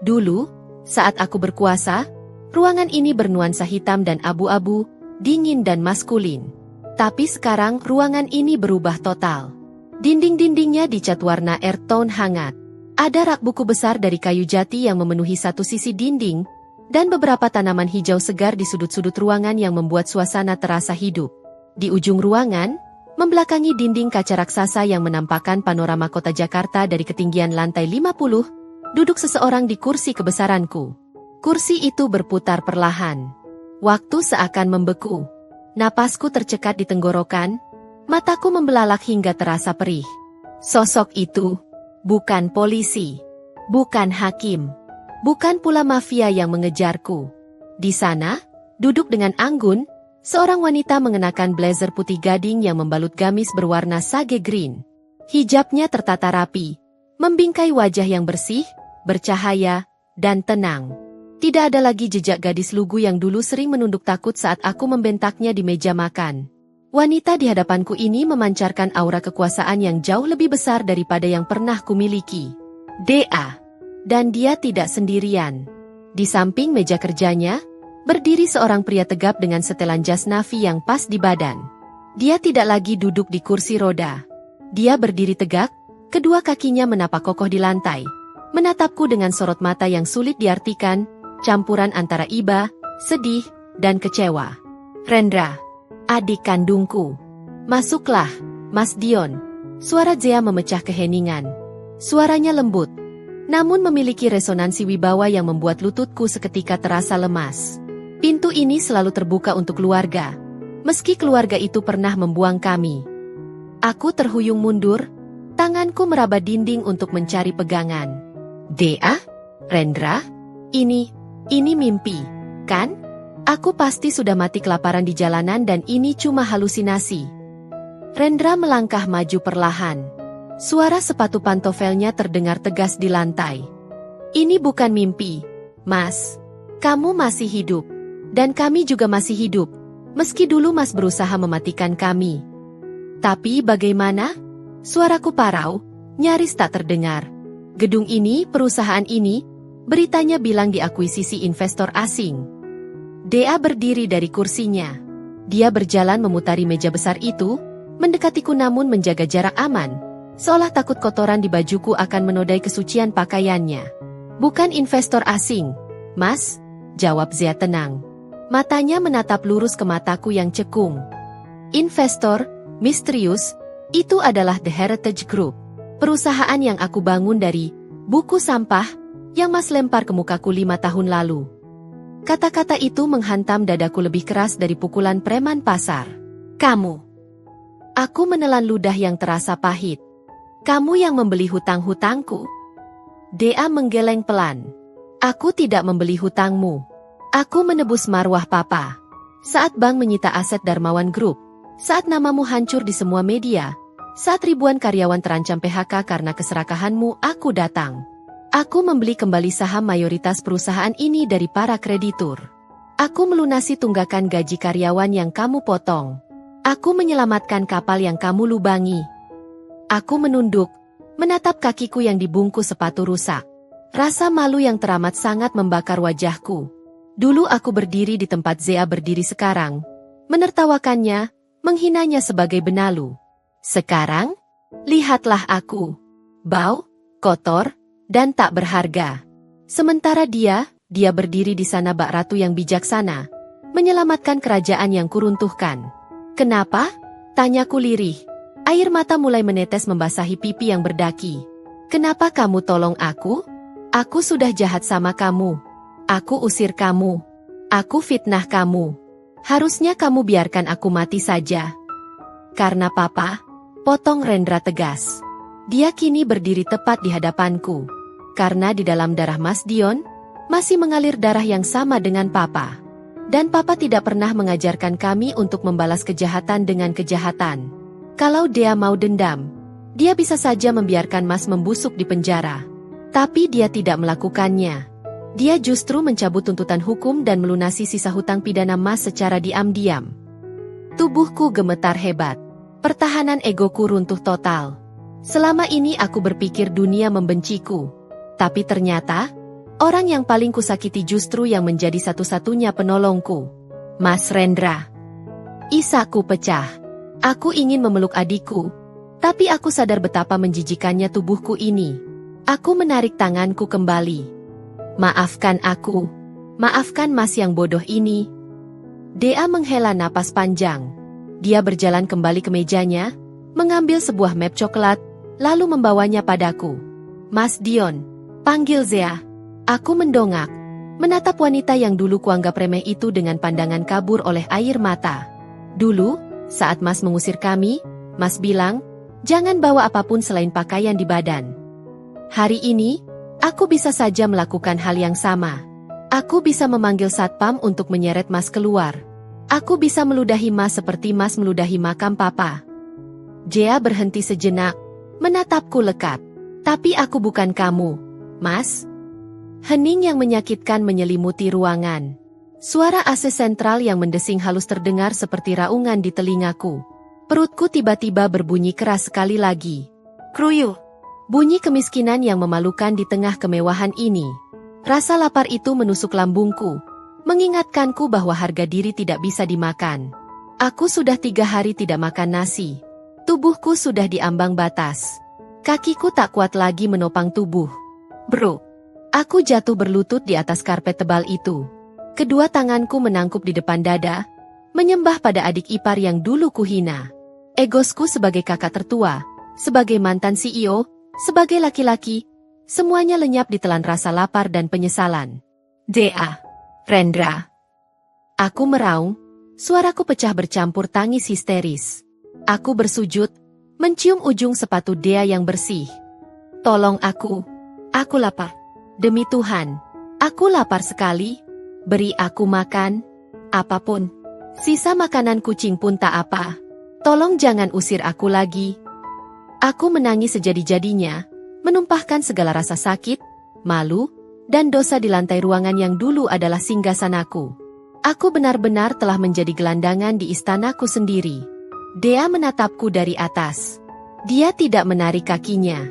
Dulu, saat aku berkuasa, ruangan ini bernuansa hitam dan abu-abu, dingin dan maskulin. Tapi sekarang ruangan ini berubah total. Dinding-dindingnya dicat warna earth tone hangat. Ada rak buku besar dari kayu jati yang memenuhi satu sisi dinding, dan beberapa tanaman hijau segar di sudut-sudut ruangan yang membuat suasana terasa hidup. Di ujung ruangan, membelakangi dinding kaca raksasa yang menampakkan panorama kota Jakarta dari ketinggian lantai 50, duduk seseorang di kursi kebesaranku. Kursi itu berputar perlahan. Waktu seakan membeku. Napasku tercekat di tenggorokan, mataku membelalak hingga terasa perih. Sosok itu bukan polisi, bukan hakim, bukan pula mafia yang mengejarku. Di sana, duduk dengan anggun, seorang wanita mengenakan blazer putih gading yang membalut gamis berwarna sage green. Hijabnya tertata rapi, membingkai wajah yang bersih, bercahaya, dan tenang. Tidak ada lagi jejak gadis lugu yang dulu sering menunduk takut saat aku membentaknya di meja makan. Wanita di hadapanku ini memancarkan aura kekuasaan yang jauh lebih besar daripada yang pernah kumiliki. DA. Dan dia tidak sendirian. Di samping meja kerjanya, berdiri seorang pria tegap dengan setelan jas navy yang pas di badan. Dia tidak lagi duduk di kursi roda. Dia berdiri tegak, kedua kakinya menapak kokoh di lantai, menatapku dengan sorot mata yang sulit diartikan, campuran antara iba, sedih, dan kecewa. Rendra, adik kandungku. Masuklah, Mas Dion. Suara Zea memecah keheningan. Suaranya lembut, namun memiliki resonansi wibawa yang membuat lututku seketika terasa lemas. Pintu ini selalu terbuka untuk keluarga, meski keluarga itu pernah membuang kami. Aku terhuyung mundur, tanganku meraba dinding untuk mencari pegangan. Dea? Rendra? Ini mimpi, kan? Aku pasti sudah mati kelaparan di jalanan dan ini cuma halusinasi. Rendra melangkah maju perlahan. Suara sepatu pantofelnya terdengar tegas di lantai. Ini bukan mimpi, Mas. Kamu masih hidup. Dan kami juga masih hidup. Meski dulu Mas berusaha mematikan kami. Tapi bagaimana? Suaraku parau, nyaris tak terdengar. Gedung ini, perusahaan ini, beritanya bilang diakuisisi investor asing. Dea berdiri dari kursinya. Dia berjalan memutari meja besar itu, mendekatiku namun menjaga jarak aman, seolah takut kotoran di bajuku akan menodai kesucian pakaiannya. Bukan investor asing, Mas, jawab Zea tenang. Matanya menatap lurus ke mataku yang cekung. Investor, misterius, itu adalah The Heritage Group, perusahaan yang aku bangun dari buku sampah yang Mas lempar ke mukaku 5 tahun lalu. Kata-kata itu menghantam dadaku lebih keras dari pukulan preman pasar. Kamu. Aku menelan ludah yang terasa pahit. Kamu yang membeli hutang-hutangku. Dea menggeleng pelan. Aku tidak membeli hutangmu. Aku menebus marwah papa. Saat bank menyita aset Darmawan Group, saat namamu hancur di semua media, saat ribuan karyawan terancam PHK karena keserakahanmu, aku datang. Aku membeli kembali saham mayoritas perusahaan ini dari para kreditur. Aku melunasi tunggakan gaji karyawan yang kamu potong. Aku menyelamatkan kapal yang kamu lubangi. Aku menunduk, menatap kakiku yang dibungkus sepatu rusak. Rasa malu yang teramat sangat membakar wajahku. Dulu aku berdiri di tempat Zea berdiri sekarang, menertawakannya, menghinanya sebagai benalu. Sekarang, lihatlah aku. Bau, kotor, dan tak berharga. Sementara dia berdiri di sana bak ratu yang bijaksana, menyelamatkan kerajaan yang kuruntuhkan. Kenapa? Tanyaku lirih. Air mata mulai menetes membasahi pipi yang berdaki. Kenapa kamu tolong aku? Aku sudah jahat sama kamu. Aku usir kamu. Aku fitnah kamu. Harusnya kamu biarkan aku mati saja. Karena papa, potong Rendra tegas. Dia kini berdiri tepat di hadapanku. Karena di dalam darah Mas Dion, masih mengalir darah yang sama dengan papa. Dan papa tidak pernah mengajarkan kami untuk membalas kejahatan dengan kejahatan. Kalau dia mau dendam, dia bisa saja membiarkan Mas membusuk di penjara. Tapi dia tidak melakukannya. Dia justru mencabut tuntutan hukum dan melunasi sisa hutang pidana Mas secara diam-diam. Tubuhku gemetar hebat. Pertahanan egoku runtuh total. Selama ini aku berpikir dunia membenciku. Tapi ternyata, orang yang paling kusakiti justru yang menjadi satu-satunya penolongku. Mas Rendra. Isaku pecah. Aku ingin memeluk adikku. Tapi aku sadar betapa menjijikannya tubuhku ini. Aku menarik tanganku kembali. Maafkan aku. Maafkan Mas yang bodoh ini. Dea menghela napas panjang. Dia berjalan kembali ke mejanya, mengambil sebuah map coklat, lalu membawanya padaku. Mas Dion, panggil Zea. Aku mendongak, menatap wanita yang dulu kuanggap remeh itu dengan pandangan kabur oleh air mata. Dulu, saat Mas mengusir kami, Mas bilang, jangan bawa apapun selain pakaian di badan. Hari ini, aku bisa saja melakukan hal yang sama. Aku bisa memanggil satpam untuk menyeret Mas keluar. Aku bisa meludahi Mas seperti Mas meludahi makam papa. Zea berhenti sejenak, menatapku lekat. Tapi aku bukan kamu, Mas. Hening yang menyakitkan menyelimuti ruangan. Suara AC sentral yang mendesing halus terdengar seperti raungan di telingaku. Perutku tiba-tiba berbunyi keras sekali lagi. Kruyuh. Bunyi kemiskinan yang memalukan di tengah kemewahan ini. Rasa lapar itu menusuk lambungku, mengingatkanku bahwa harga diri tidak bisa dimakan. Aku sudah 3 hari tidak makan nasi. Tubuhku sudah di ambang batas. Kakiku tak kuat lagi menopang tubuh. Bro. Aku jatuh berlutut di atas karpet tebal itu. Kedua tanganku menangkup di depan dada, menyembah pada adik ipar yang dulu kuhina. Egosku sebagai kakak tertua, sebagai mantan CEO, sebagai laki-laki, semuanya lenyap ditelan rasa lapar dan penyesalan. Dea. Rendra. Aku meraung, suaraku pecah bercampur tangis histeris. Aku bersujud, mencium ujung sepatu Dea yang bersih. Tolong aku lapar. Demi Tuhan, aku lapar sekali. Beri aku makan, apapun. Sisa makanan kucing pun tak apa. Tolong jangan usir aku lagi. Aku menangis sejadi-jadinya, menumpahkan segala rasa sakit, malu, dan dosa di lantai ruangan yang dulu adalah singgasanaku. Aku benar-benar telah menjadi gelandangan di istanaku sendiri. Dea menatapku dari atas. Dia tidak menarik kakinya.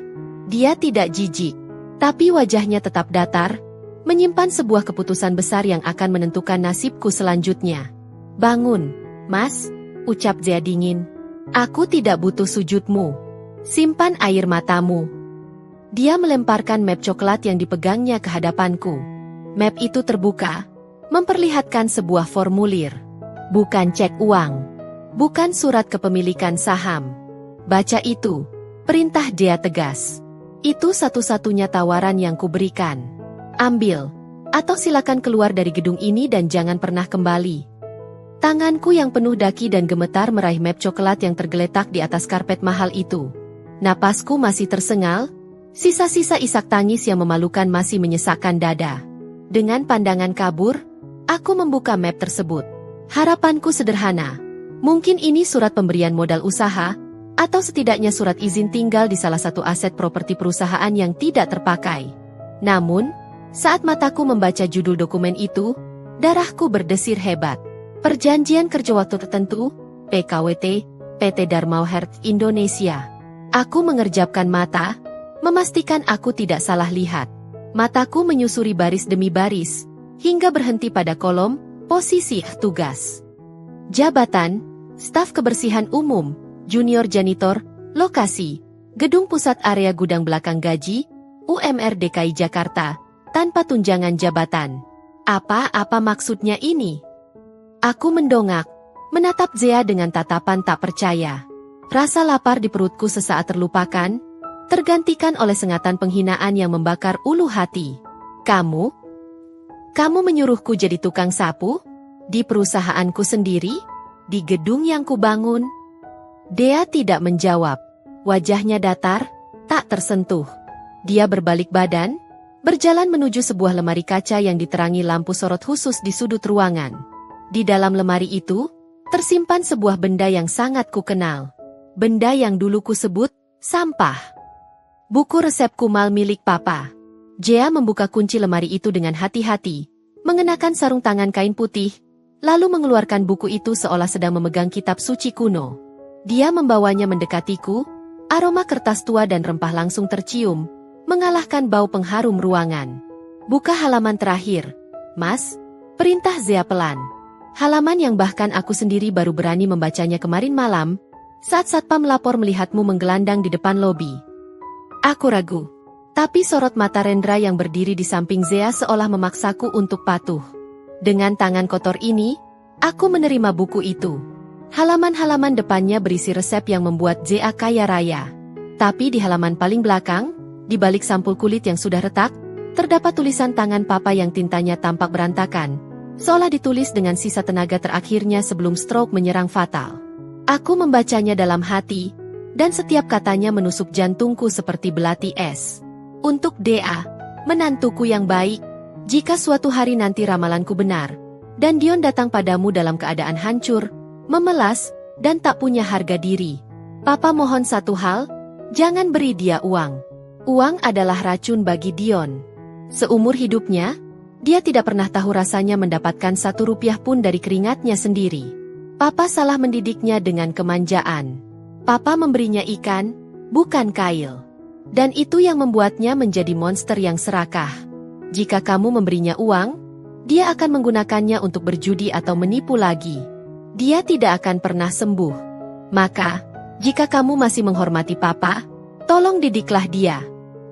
Dia tidak jijik. Tapi wajahnya tetap datar, menyimpan sebuah keputusan besar yang akan menentukan nasibku selanjutnya. Bangun, Mas, ucap Zea dingin. Aku tidak butuh sujudmu. Simpan air matamu. Dia melemparkan map coklat yang dipegangnya ke hadapanku. Map itu terbuka, memperlihatkan sebuah formulir. Bukan cek uang. Bukan surat kepemilikan saham. Baca itu, perintah Dea tegas. Itu satu-satunya tawaran yang kuberikan. Ambil, atau silakan keluar dari gedung ini dan jangan pernah kembali. Tanganku yang penuh daki dan gemetar meraih map coklat yang tergeletak di atas karpet mahal itu. Napasku masih tersengal, sisa-sisa isak tangis yang memalukan masih menyesakkan dada. Dengan pandangan kabur, aku membuka map tersebut. Harapanku sederhana. Mungkin ini surat pemberian modal usaha, atau setidaknya surat izin tinggal di salah satu aset properti perusahaan yang tidak terpakai. Namun, saat mataku membaca judul dokumen itu, darahku berdesir hebat. Perjanjian kerja waktu tertentu, PKWT, PT Dharma Health Indonesia. Aku mengerjapkan mata, memastikan aku tidak salah lihat. Mataku menyusuri baris demi baris, hingga berhenti pada kolom, posisi tugas. Jabatan, staf kebersihan umum, junior janitor, lokasi, gedung pusat area gudang belakang gaji, UMR DKI Jakarta, tanpa tunjangan jabatan. Apa maksudnya ini? Aku mendongak, menatap Zea dengan tatapan tak percaya. Rasa lapar di perutku sesaat terlupakan, tergantikan oleh sengatan penghinaan yang membakar ulu hati. Kamu menyuruhku jadi tukang sapu? Di perusahaanku sendiri? Di gedung yang kubangun? Dea tidak menjawab. Wajahnya datar, tak tersentuh. Dia berbalik badan, berjalan menuju sebuah lemari kaca yang diterangi lampu sorot khusus di sudut ruangan. Di dalam lemari itu, tersimpan sebuah benda yang sangat kukenal. Benda yang dulu kusebut sampah. Buku resep kumal milik Papa. Zea membuka kunci lemari itu dengan hati-hati, mengenakan sarung tangan kain putih, lalu mengeluarkan buku itu seolah sedang memegang kitab suci kuno. Dia membawanya mendekatiku, aroma kertas tua dan rempah langsung tercium, mengalahkan bau pengharum ruangan. Buka halaman terakhir, Mas, perintah Zea pelan. Halaman yang bahkan aku sendiri baru berani membacanya kemarin malam, saat satpam lapor melihatmu menggelandang di depan lobi. Aku ragu. Tapi sorot mata Rendra yang berdiri di samping Zea seolah memaksaku untuk patuh. Dengan tangan kotor ini, aku menerima buku itu. Halaman-halaman depannya berisi resep yang membuat Zea kaya raya. Tapi di halaman paling belakang, di balik sampul kulit yang sudah retak, terdapat tulisan tangan Papa yang tintanya tampak berantakan, seolah ditulis dengan sisa tenaga terakhirnya sebelum stroke menyerang fatal. Aku membacanya dalam hati, dan setiap katanya menusuk jantungku seperti belati es. Untuk Dea, menantuku yang baik, jika suatu hari nanti ramalanku benar, dan Dion datang padamu dalam keadaan hancur, memelas, dan tak punya harga diri, Papa mohon satu hal, jangan beri dia uang. Uang adalah racun bagi Dion. Seumur hidupnya, dia tidak pernah tahu rasanya mendapatkan 1 rupiah pun dari keringatnya sendiri. Papa salah mendidiknya dengan kemanjaan. Papa memberinya ikan, bukan kail. Dan itu yang membuatnya menjadi monster yang serakah. Jika kamu memberinya uang, dia akan menggunakannya untuk berjudi atau menipu lagi. Dia tidak akan pernah sembuh. Maka, jika kamu masih menghormati Papa, tolong didiklah dia.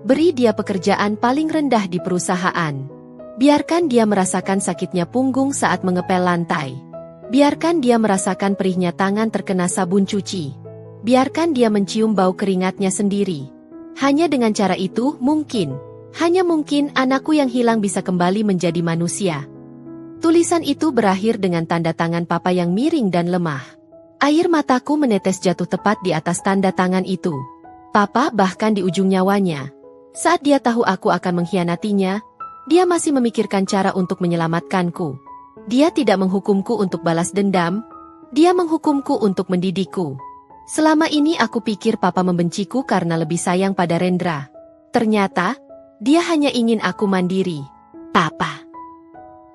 Beri dia pekerjaan paling rendah di perusahaan. Biarkan dia merasakan sakitnya punggung saat mengepel lantai. Biarkan dia merasakan perihnya tangan terkena sabun cuci. Biarkan dia mencium bau keringatnya sendiri. Hanya dengan cara itu, hanya mungkin anakku yang hilang bisa kembali menjadi manusia. Tulisan itu berakhir dengan tanda tangan Papa yang miring dan lemah. Air mataku menetes jatuh tepat di atas tanda tangan itu. Papa bahkan di ujung nyawanya. Saat dia tahu aku akan mengkhianatinya, dia masih memikirkan cara untuk menyelamatkanku. Dia tidak menghukumku untuk balas dendam, dia menghukumku untuk mendidikku. Selama ini aku pikir Papa membenciku karena lebih sayang pada Rendra. Ternyata, dia hanya ingin aku mandiri. Papa.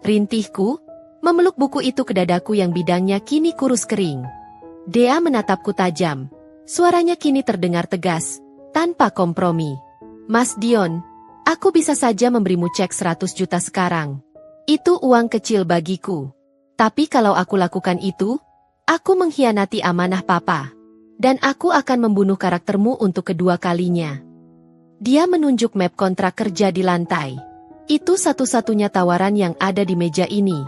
Rintihku, memeluk buku itu ke dadaku yang bidangnya kini kurus kering. Dea menatapku tajam. Suaranya kini terdengar tegas, tanpa kompromi. Mas Dion, aku bisa saja memberimu cek 100 juta sekarang. Itu uang kecil bagiku. Tapi kalau aku lakukan itu, aku mengkhianati amanah Papa. Dan aku akan membunuh karaktermu untuk kedua kalinya. Dia menunjuk map kontrak kerja di lantai. Itu satu-satunya tawaran yang ada di meja ini.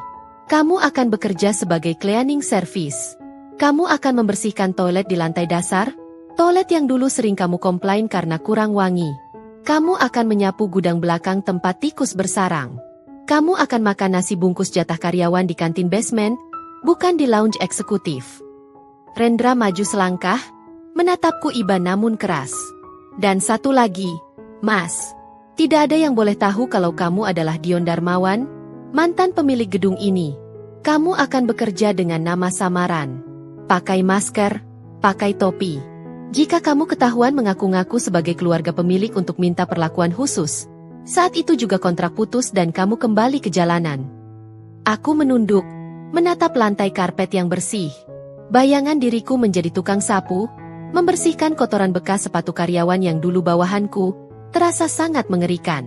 Kamu akan bekerja sebagai cleaning service. Kamu akan membersihkan toilet di lantai dasar, toilet yang dulu sering kamu komplain karena kurang wangi. Kamu akan menyapu gudang belakang tempat tikus bersarang. Kamu akan makan nasi bungkus jatah karyawan di kantin basement, bukan di lounge eksekutif. Rendra maju selangkah, menatapku iba namun keras. Dan satu lagi, Mas, tidak ada yang boleh tahu kalau kamu adalah Dion Darmawan, mantan pemilik gedung ini. Kamu akan bekerja dengan nama samaran. Pakai masker, pakai topi. Jika kamu ketahuan mengaku-ngaku sebagai keluarga pemilik untuk minta perlakuan khusus, saat itu juga kontrak putus dan kamu kembali ke jalanan. Aku menunduk, menatap lantai karpet yang bersih. Bayangan diriku menjadi tukang sapu, membersihkan kotoran bekas sepatu karyawan yang dulu bawahanku, terasa sangat mengerikan.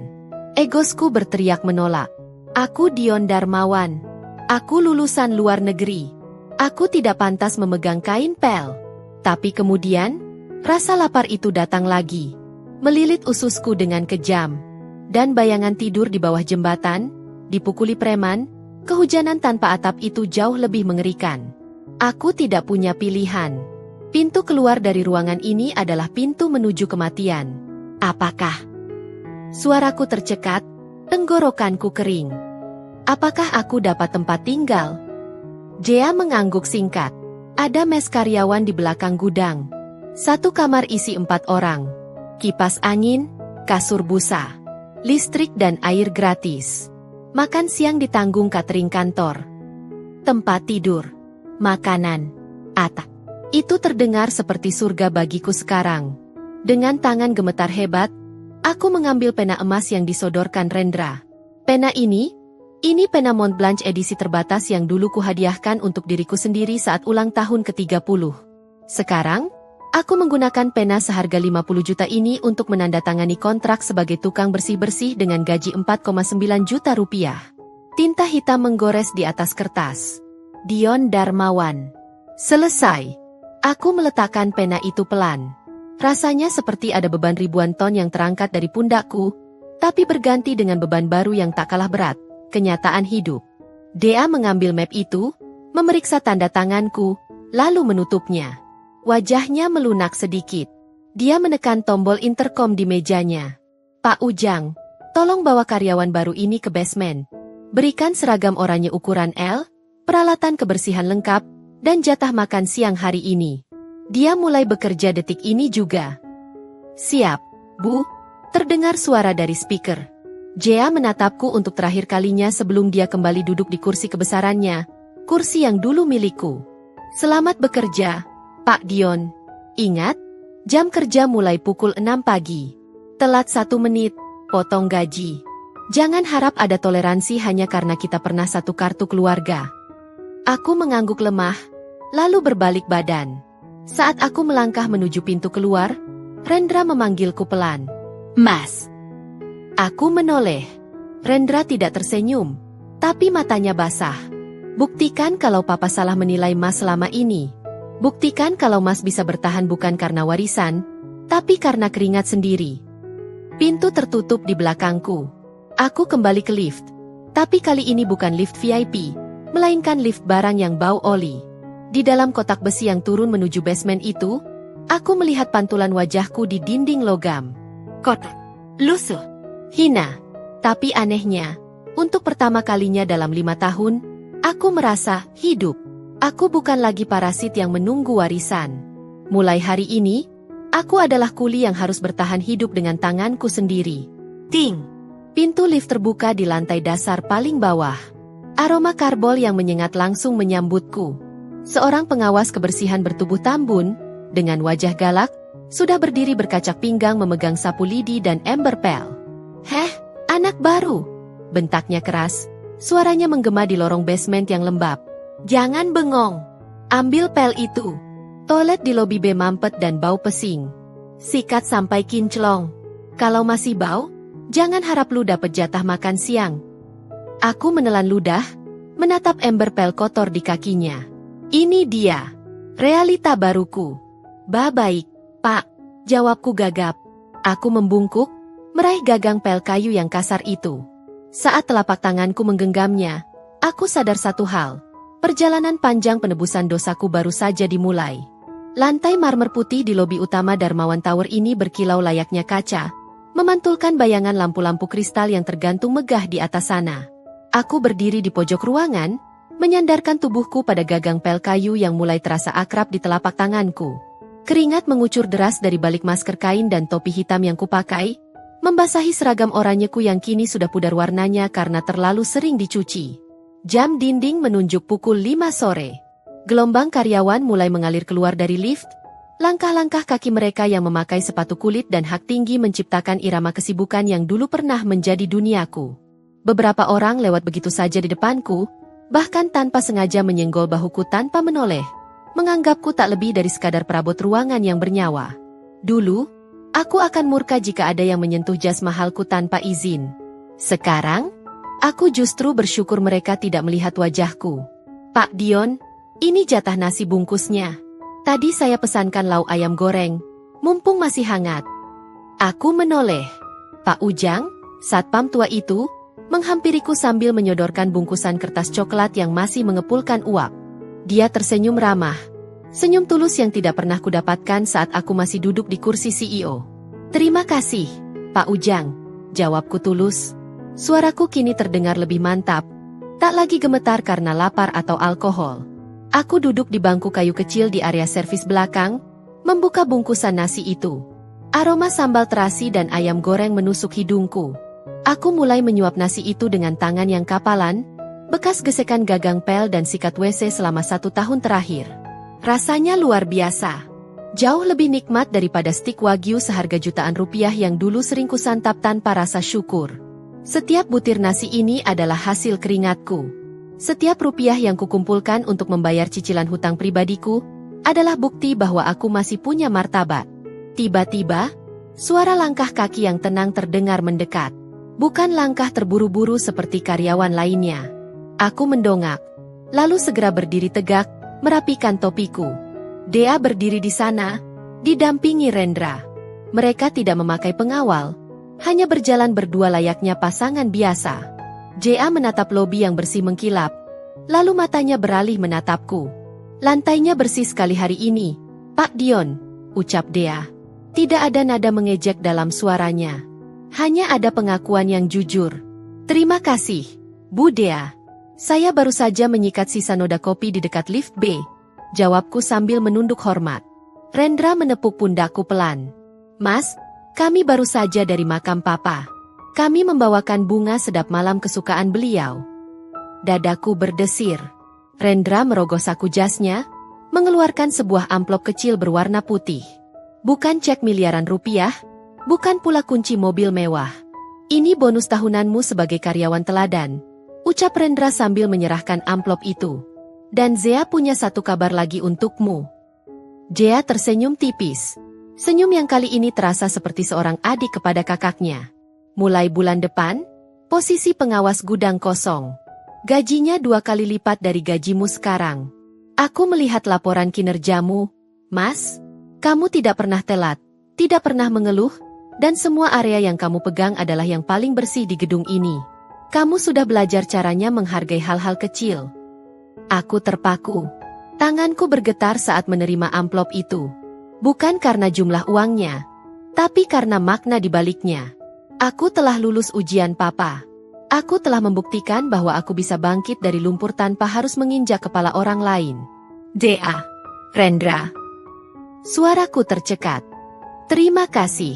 Egosku berteriak menolak. Aku Dion Darmawan. Aku lulusan luar negeri. Aku tidak pantas memegang kain pel. Tapi kemudian, rasa lapar itu datang lagi. Melilit ususku dengan kejam. Dan bayangan tidur di bawah jembatan, dipukuli preman, kehujanan tanpa atap itu jauh lebih mengerikan. Aku tidak punya pilihan. Pintu keluar dari ruangan ini adalah pintu menuju kematian. Apakah? Suaraku tercekat, tenggorokanku kering. Apakah aku dapat tempat tinggal? Jea mengangguk singkat. Ada mes karyawan di belakang gudang. Satu kamar isi 4 orang. Kipas angin, kasur busa, listrik dan air gratis. Makan siang ditanggung catering kantor. Tempat tidur, makanan, atap. Itu terdengar seperti surga bagiku sekarang. Dengan tangan gemetar hebat, aku mengambil pena emas yang disodorkan Rendra. Pena ini pena Montblanc edisi terbatas yang dulu kuhadiahkan untuk diriku sendiri saat ulang tahun ke-30. Sekarang, aku menggunakan pena seharga 50 juta ini untuk menandatangani kontrak sebagai tukang bersih-bersih dengan gaji 4,9 juta rupiah. Tinta hitam menggores di atas kertas. Dion Darmawan. Selesai. Aku meletakkan pena itu pelan. Rasanya seperti ada beban ribuan ton yang terangkat dari pundakku, tapi berganti dengan beban baru yang tak kalah berat. Kenyataan hidup. Dea mengambil map itu, memeriksa tanda tanganku, lalu menutupnya. Wajahnya melunak sedikit. Dia menekan tombol intercom di mejanya. Pak Ujang, tolong bawa karyawan baru ini ke basement. Berikan seragam oranye ukuran L, peralatan kebersihan lengkap, dan jatah makan siang hari ini. Dia mulai bekerja detik ini juga. Siap, Bu. Terdengar suara dari speaker. Jea menatapku untuk terakhir kalinya sebelum dia kembali duduk di kursi kebesarannya, kursi yang dulu milikku. Selamat bekerja, Pak Dion. Ingat, jam kerja mulai pukul 6 pagi. Telat 1 menit, potong gaji. Jangan harap ada toleransi hanya karena kita pernah satu kartu keluarga. Aku mengangguk lemah, lalu berbalik badan. Saat aku melangkah menuju pintu keluar, Rendra memanggilku pelan. Mas. Aku menoleh. Rendra tidak tersenyum, tapi matanya basah. Buktikan kalau Papa salah menilai Mas selama ini. Buktikan kalau Mas bisa bertahan bukan karena warisan, tapi karena keringat sendiri. Pintu tertutup di belakangku. Aku kembali ke lift. Tapi kali ini bukan lift VIP, melainkan lift barang yang bau oli. Di dalam kotak besi yang turun menuju basement itu, aku melihat pantulan wajahku di dinding logam. Kotak. Lusuh. Hina. Tapi anehnya, untuk pertama kalinya dalam 5 tahun, aku merasa hidup. Aku bukan lagi parasit yang menunggu warisan. Mulai hari ini, aku adalah kuli yang harus bertahan hidup dengan tanganku sendiri. Ting! Pintu lift terbuka di lantai dasar paling bawah. Aroma karbol yang menyengat langsung menyambutku. Seorang pengawas kebersihan bertubuh tambun, dengan wajah galak, sudah berdiri berkacak pinggang memegang sapu lidi dan ember pel. Heh, anak baru, bentaknya keras, suaranya menggema di lorong basement yang lembab. Jangan bengong, ambil pel itu. Toilet di lobi B mampet dan bau pesing. Sikat sampai kinclong. Kalau masih bau, jangan harap lu dapet jatah makan siang. Aku menelan ludah, menatap ember pel kotor di kakinya. Ini dia, realita baruku. Baik, Pak, jawabku gagap. Aku membungkuk, meraih gagang pel kayu yang kasar itu. Saat telapak tanganku menggenggamnya, aku sadar satu hal. Perjalanan panjang penebusan dosaku baru saja dimulai. Lantai marmer putih di lobi utama Darmawan Tower ini berkilau layaknya kaca, memantulkan bayangan lampu-lampu kristal yang tergantung megah di atas sana. Aku berdiri di pojok ruangan, menyandarkan tubuhku pada gagang pel kayu yang mulai terasa akrab di telapak tanganku. Keringat mengucur deras dari balik masker kain dan topi hitam yang kupakai, membasahi seragam oranyeku yang kini sudah pudar warnanya karena terlalu sering dicuci. Jam dinding menunjuk pukul 5 sore. Gelombang karyawan mulai mengalir keluar dari lift. Langkah-langkah kaki mereka yang memakai sepatu kulit dan hak tinggi menciptakan irama kesibukan yang dulu pernah menjadi duniaku. Beberapa orang lewat begitu saja di depanku, bahkan tanpa sengaja menyenggol bahuku tanpa menoleh. Menganggapku tak lebih dari sekadar perabot ruangan yang bernyawa. Dulu, aku akan murka jika ada yang menyentuh jas mahalku tanpa izin. Sekarang, aku justru bersyukur mereka tidak melihat wajahku. Pak Dion, ini jatah nasi bungkusnya. Tadi saya pesankan lauk ayam goreng, mumpung masih hangat. Aku menoleh. Pak Ujang, satpam tua itu, menghampiriku sambil menyodorkan bungkusan kertas coklat yang masih mengepulkan uap. Dia tersenyum ramah. Senyum tulus yang tidak pernah kudapatkan saat aku masih duduk di kursi CEO. Terima kasih, Pak Ujang, jawabku tulus. Suaraku kini terdengar lebih mantap. Tak lagi gemetar karena lapar atau alkohol. Aku duduk di bangku kayu kecil di area servis belakang, membuka bungkusan nasi itu. Aroma sambal terasi dan ayam goreng menusuk hidungku. Aku mulai menyuap nasi itu dengan tangan yang kapalan, bekas gesekan gagang pel dan sikat WC selama 1 tahun terakhir. Rasanya luar biasa. Jauh lebih nikmat daripada stik wagyu seharga jutaan rupiah yang dulu sering kusantap tanpa rasa syukur. Setiap butir nasi ini adalah hasil keringatku. Setiap rupiah yang kukumpulkan untuk membayar cicilan hutang pribadiku adalah bukti bahwa aku masih punya martabat. Tiba-tiba, suara langkah kaki yang tenang terdengar mendekat. Bukan langkah terburu-buru seperti karyawan lainnya. Aku mendongak, lalu segera berdiri tegak, merapikan topiku. Dea berdiri di sana, didampingi Rendra. Mereka tidak memakai pengawal, hanya berjalan berdua layaknya pasangan biasa. Dea menatap lobi yang bersih mengkilap, lalu matanya beralih menatapku. Lantainya bersih sekali hari ini, Pak Dion, ucap Dea. Tidak ada nada mengejek dalam suaranya. Hanya ada pengakuan yang jujur. Terima kasih, Bu Dea. Saya baru saja menyikat sisa noda kopi di dekat lift B, jawabku sambil menunduk hormat. Rendra menepuk pundakku pelan. Mas, kami baru saja dari makam Papa. Kami membawakan bunga sedap malam kesukaan beliau. Dadaku berdesir. Rendra merogoh saku jasnya, mengeluarkan sebuah amplop kecil berwarna putih. Bukan cek miliaran rupiah, bukan pula kunci mobil mewah. Ini bonus tahunanmu sebagai karyawan teladan, ucap Rendra sambil menyerahkan amplop itu. Dan Zea punya satu kabar lagi untukmu. Zea tersenyum tipis. Senyum yang kali ini terasa seperti seorang adik kepada kakaknya. Mulai bulan depan, posisi pengawas gudang kosong. Gajinya 2 kali lipat dari gajimu sekarang. Aku melihat laporan kinerjamu, Mas. Kamu tidak pernah telat, tidak pernah mengeluh, dan semua area yang kamu pegang adalah yang paling bersih di gedung ini. Kamu sudah belajar caranya menghargai hal-hal kecil. Aku terpaku. Tanganku bergetar saat menerima amplop itu. Bukan karena jumlah uangnya, tapi karena makna di baliknya. Aku telah lulus ujian Papa. Aku telah membuktikan bahwa aku bisa bangkit dari lumpur tanpa harus menginjak kepala orang lain. Dea. Rendra. Suaraku tercekat. Terima kasih.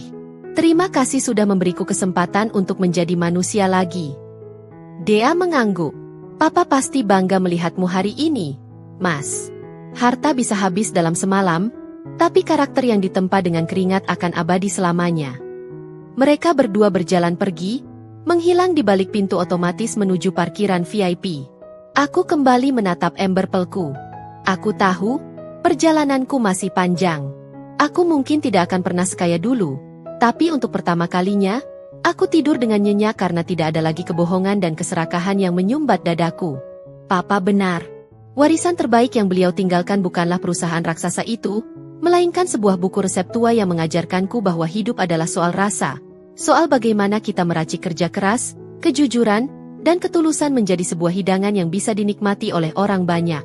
Terima kasih sudah memberiku kesempatan untuk menjadi manusia lagi. Dea mengangguk. Papa pasti bangga melihatmu hari ini, Mas. Harta bisa habis dalam semalam, tapi karakter yang ditempa dengan keringat akan abadi selamanya. Mereka berdua berjalan pergi, menghilang di balik pintu otomatis menuju parkiran VIP. Aku kembali menatap ember pelku. Aku tahu, perjalananku masih panjang. Aku mungkin tidak akan pernah sekaya dulu, tapi untuk pertama kalinya, aku tidur dengan nyenyak karena tidak ada lagi kebohongan dan keserakahan yang menyumbat dadaku. Papa benar. Warisan terbaik yang beliau tinggalkan bukanlah perusahaan raksasa itu, melainkan sebuah buku resep tua yang mengajarkanku bahwa hidup adalah soal rasa, soal bagaimana kita meracik kerja keras, kejujuran, dan ketulusan menjadi sebuah hidangan yang bisa dinikmati oleh orang banyak.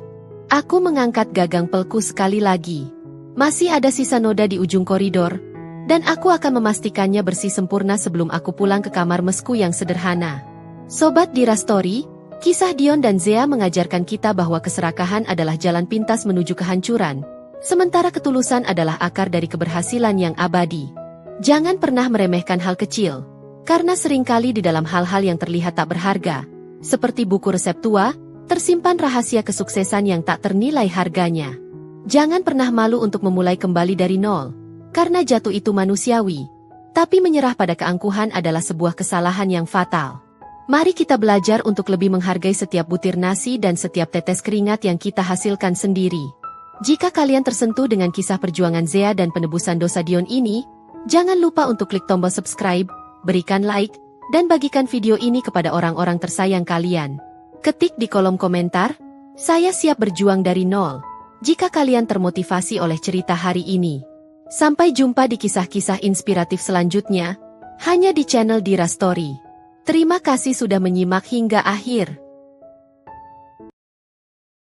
Aku mengangkat gagang pelku sekali lagi. Masih ada sisa noda di ujung koridor, dan aku akan memastikannya bersih sempurna sebelum aku pulang ke kamar mesku yang sederhana. Sobat Dira Story, kisah Dion dan Zea mengajarkan kita bahwa keserakahan adalah jalan pintas menuju kehancuran, sementara ketulusan adalah akar dari keberhasilan yang abadi. Jangan pernah meremehkan hal kecil, karena seringkali di dalam hal-hal yang terlihat tak berharga, seperti buku resep tua, tersimpan rahasia kesuksesan yang tak ternilai harganya. Jangan pernah malu untuk memulai kembali dari nol, karena jatuh itu manusiawi, tapi menyerah pada keangkuhan adalah sebuah kesalahan yang fatal. Mari kita belajar untuk lebih menghargai setiap butir nasi dan setiap tetes keringat yang kita hasilkan sendiri. Jika kalian tersentuh dengan kisah perjuangan Zea dan penebusan dosa Dion ini, jangan lupa untuk klik tombol subscribe, berikan like, dan bagikan video ini kepada orang-orang tersayang kalian. Ketik di kolom komentar, saya siap berjuang dari nol, jika kalian termotivasi oleh cerita hari ini. Sampai jumpa di kisah-kisah inspiratif selanjutnya, hanya di channel Dira Story. Terima kasih sudah menyimak hingga akhir.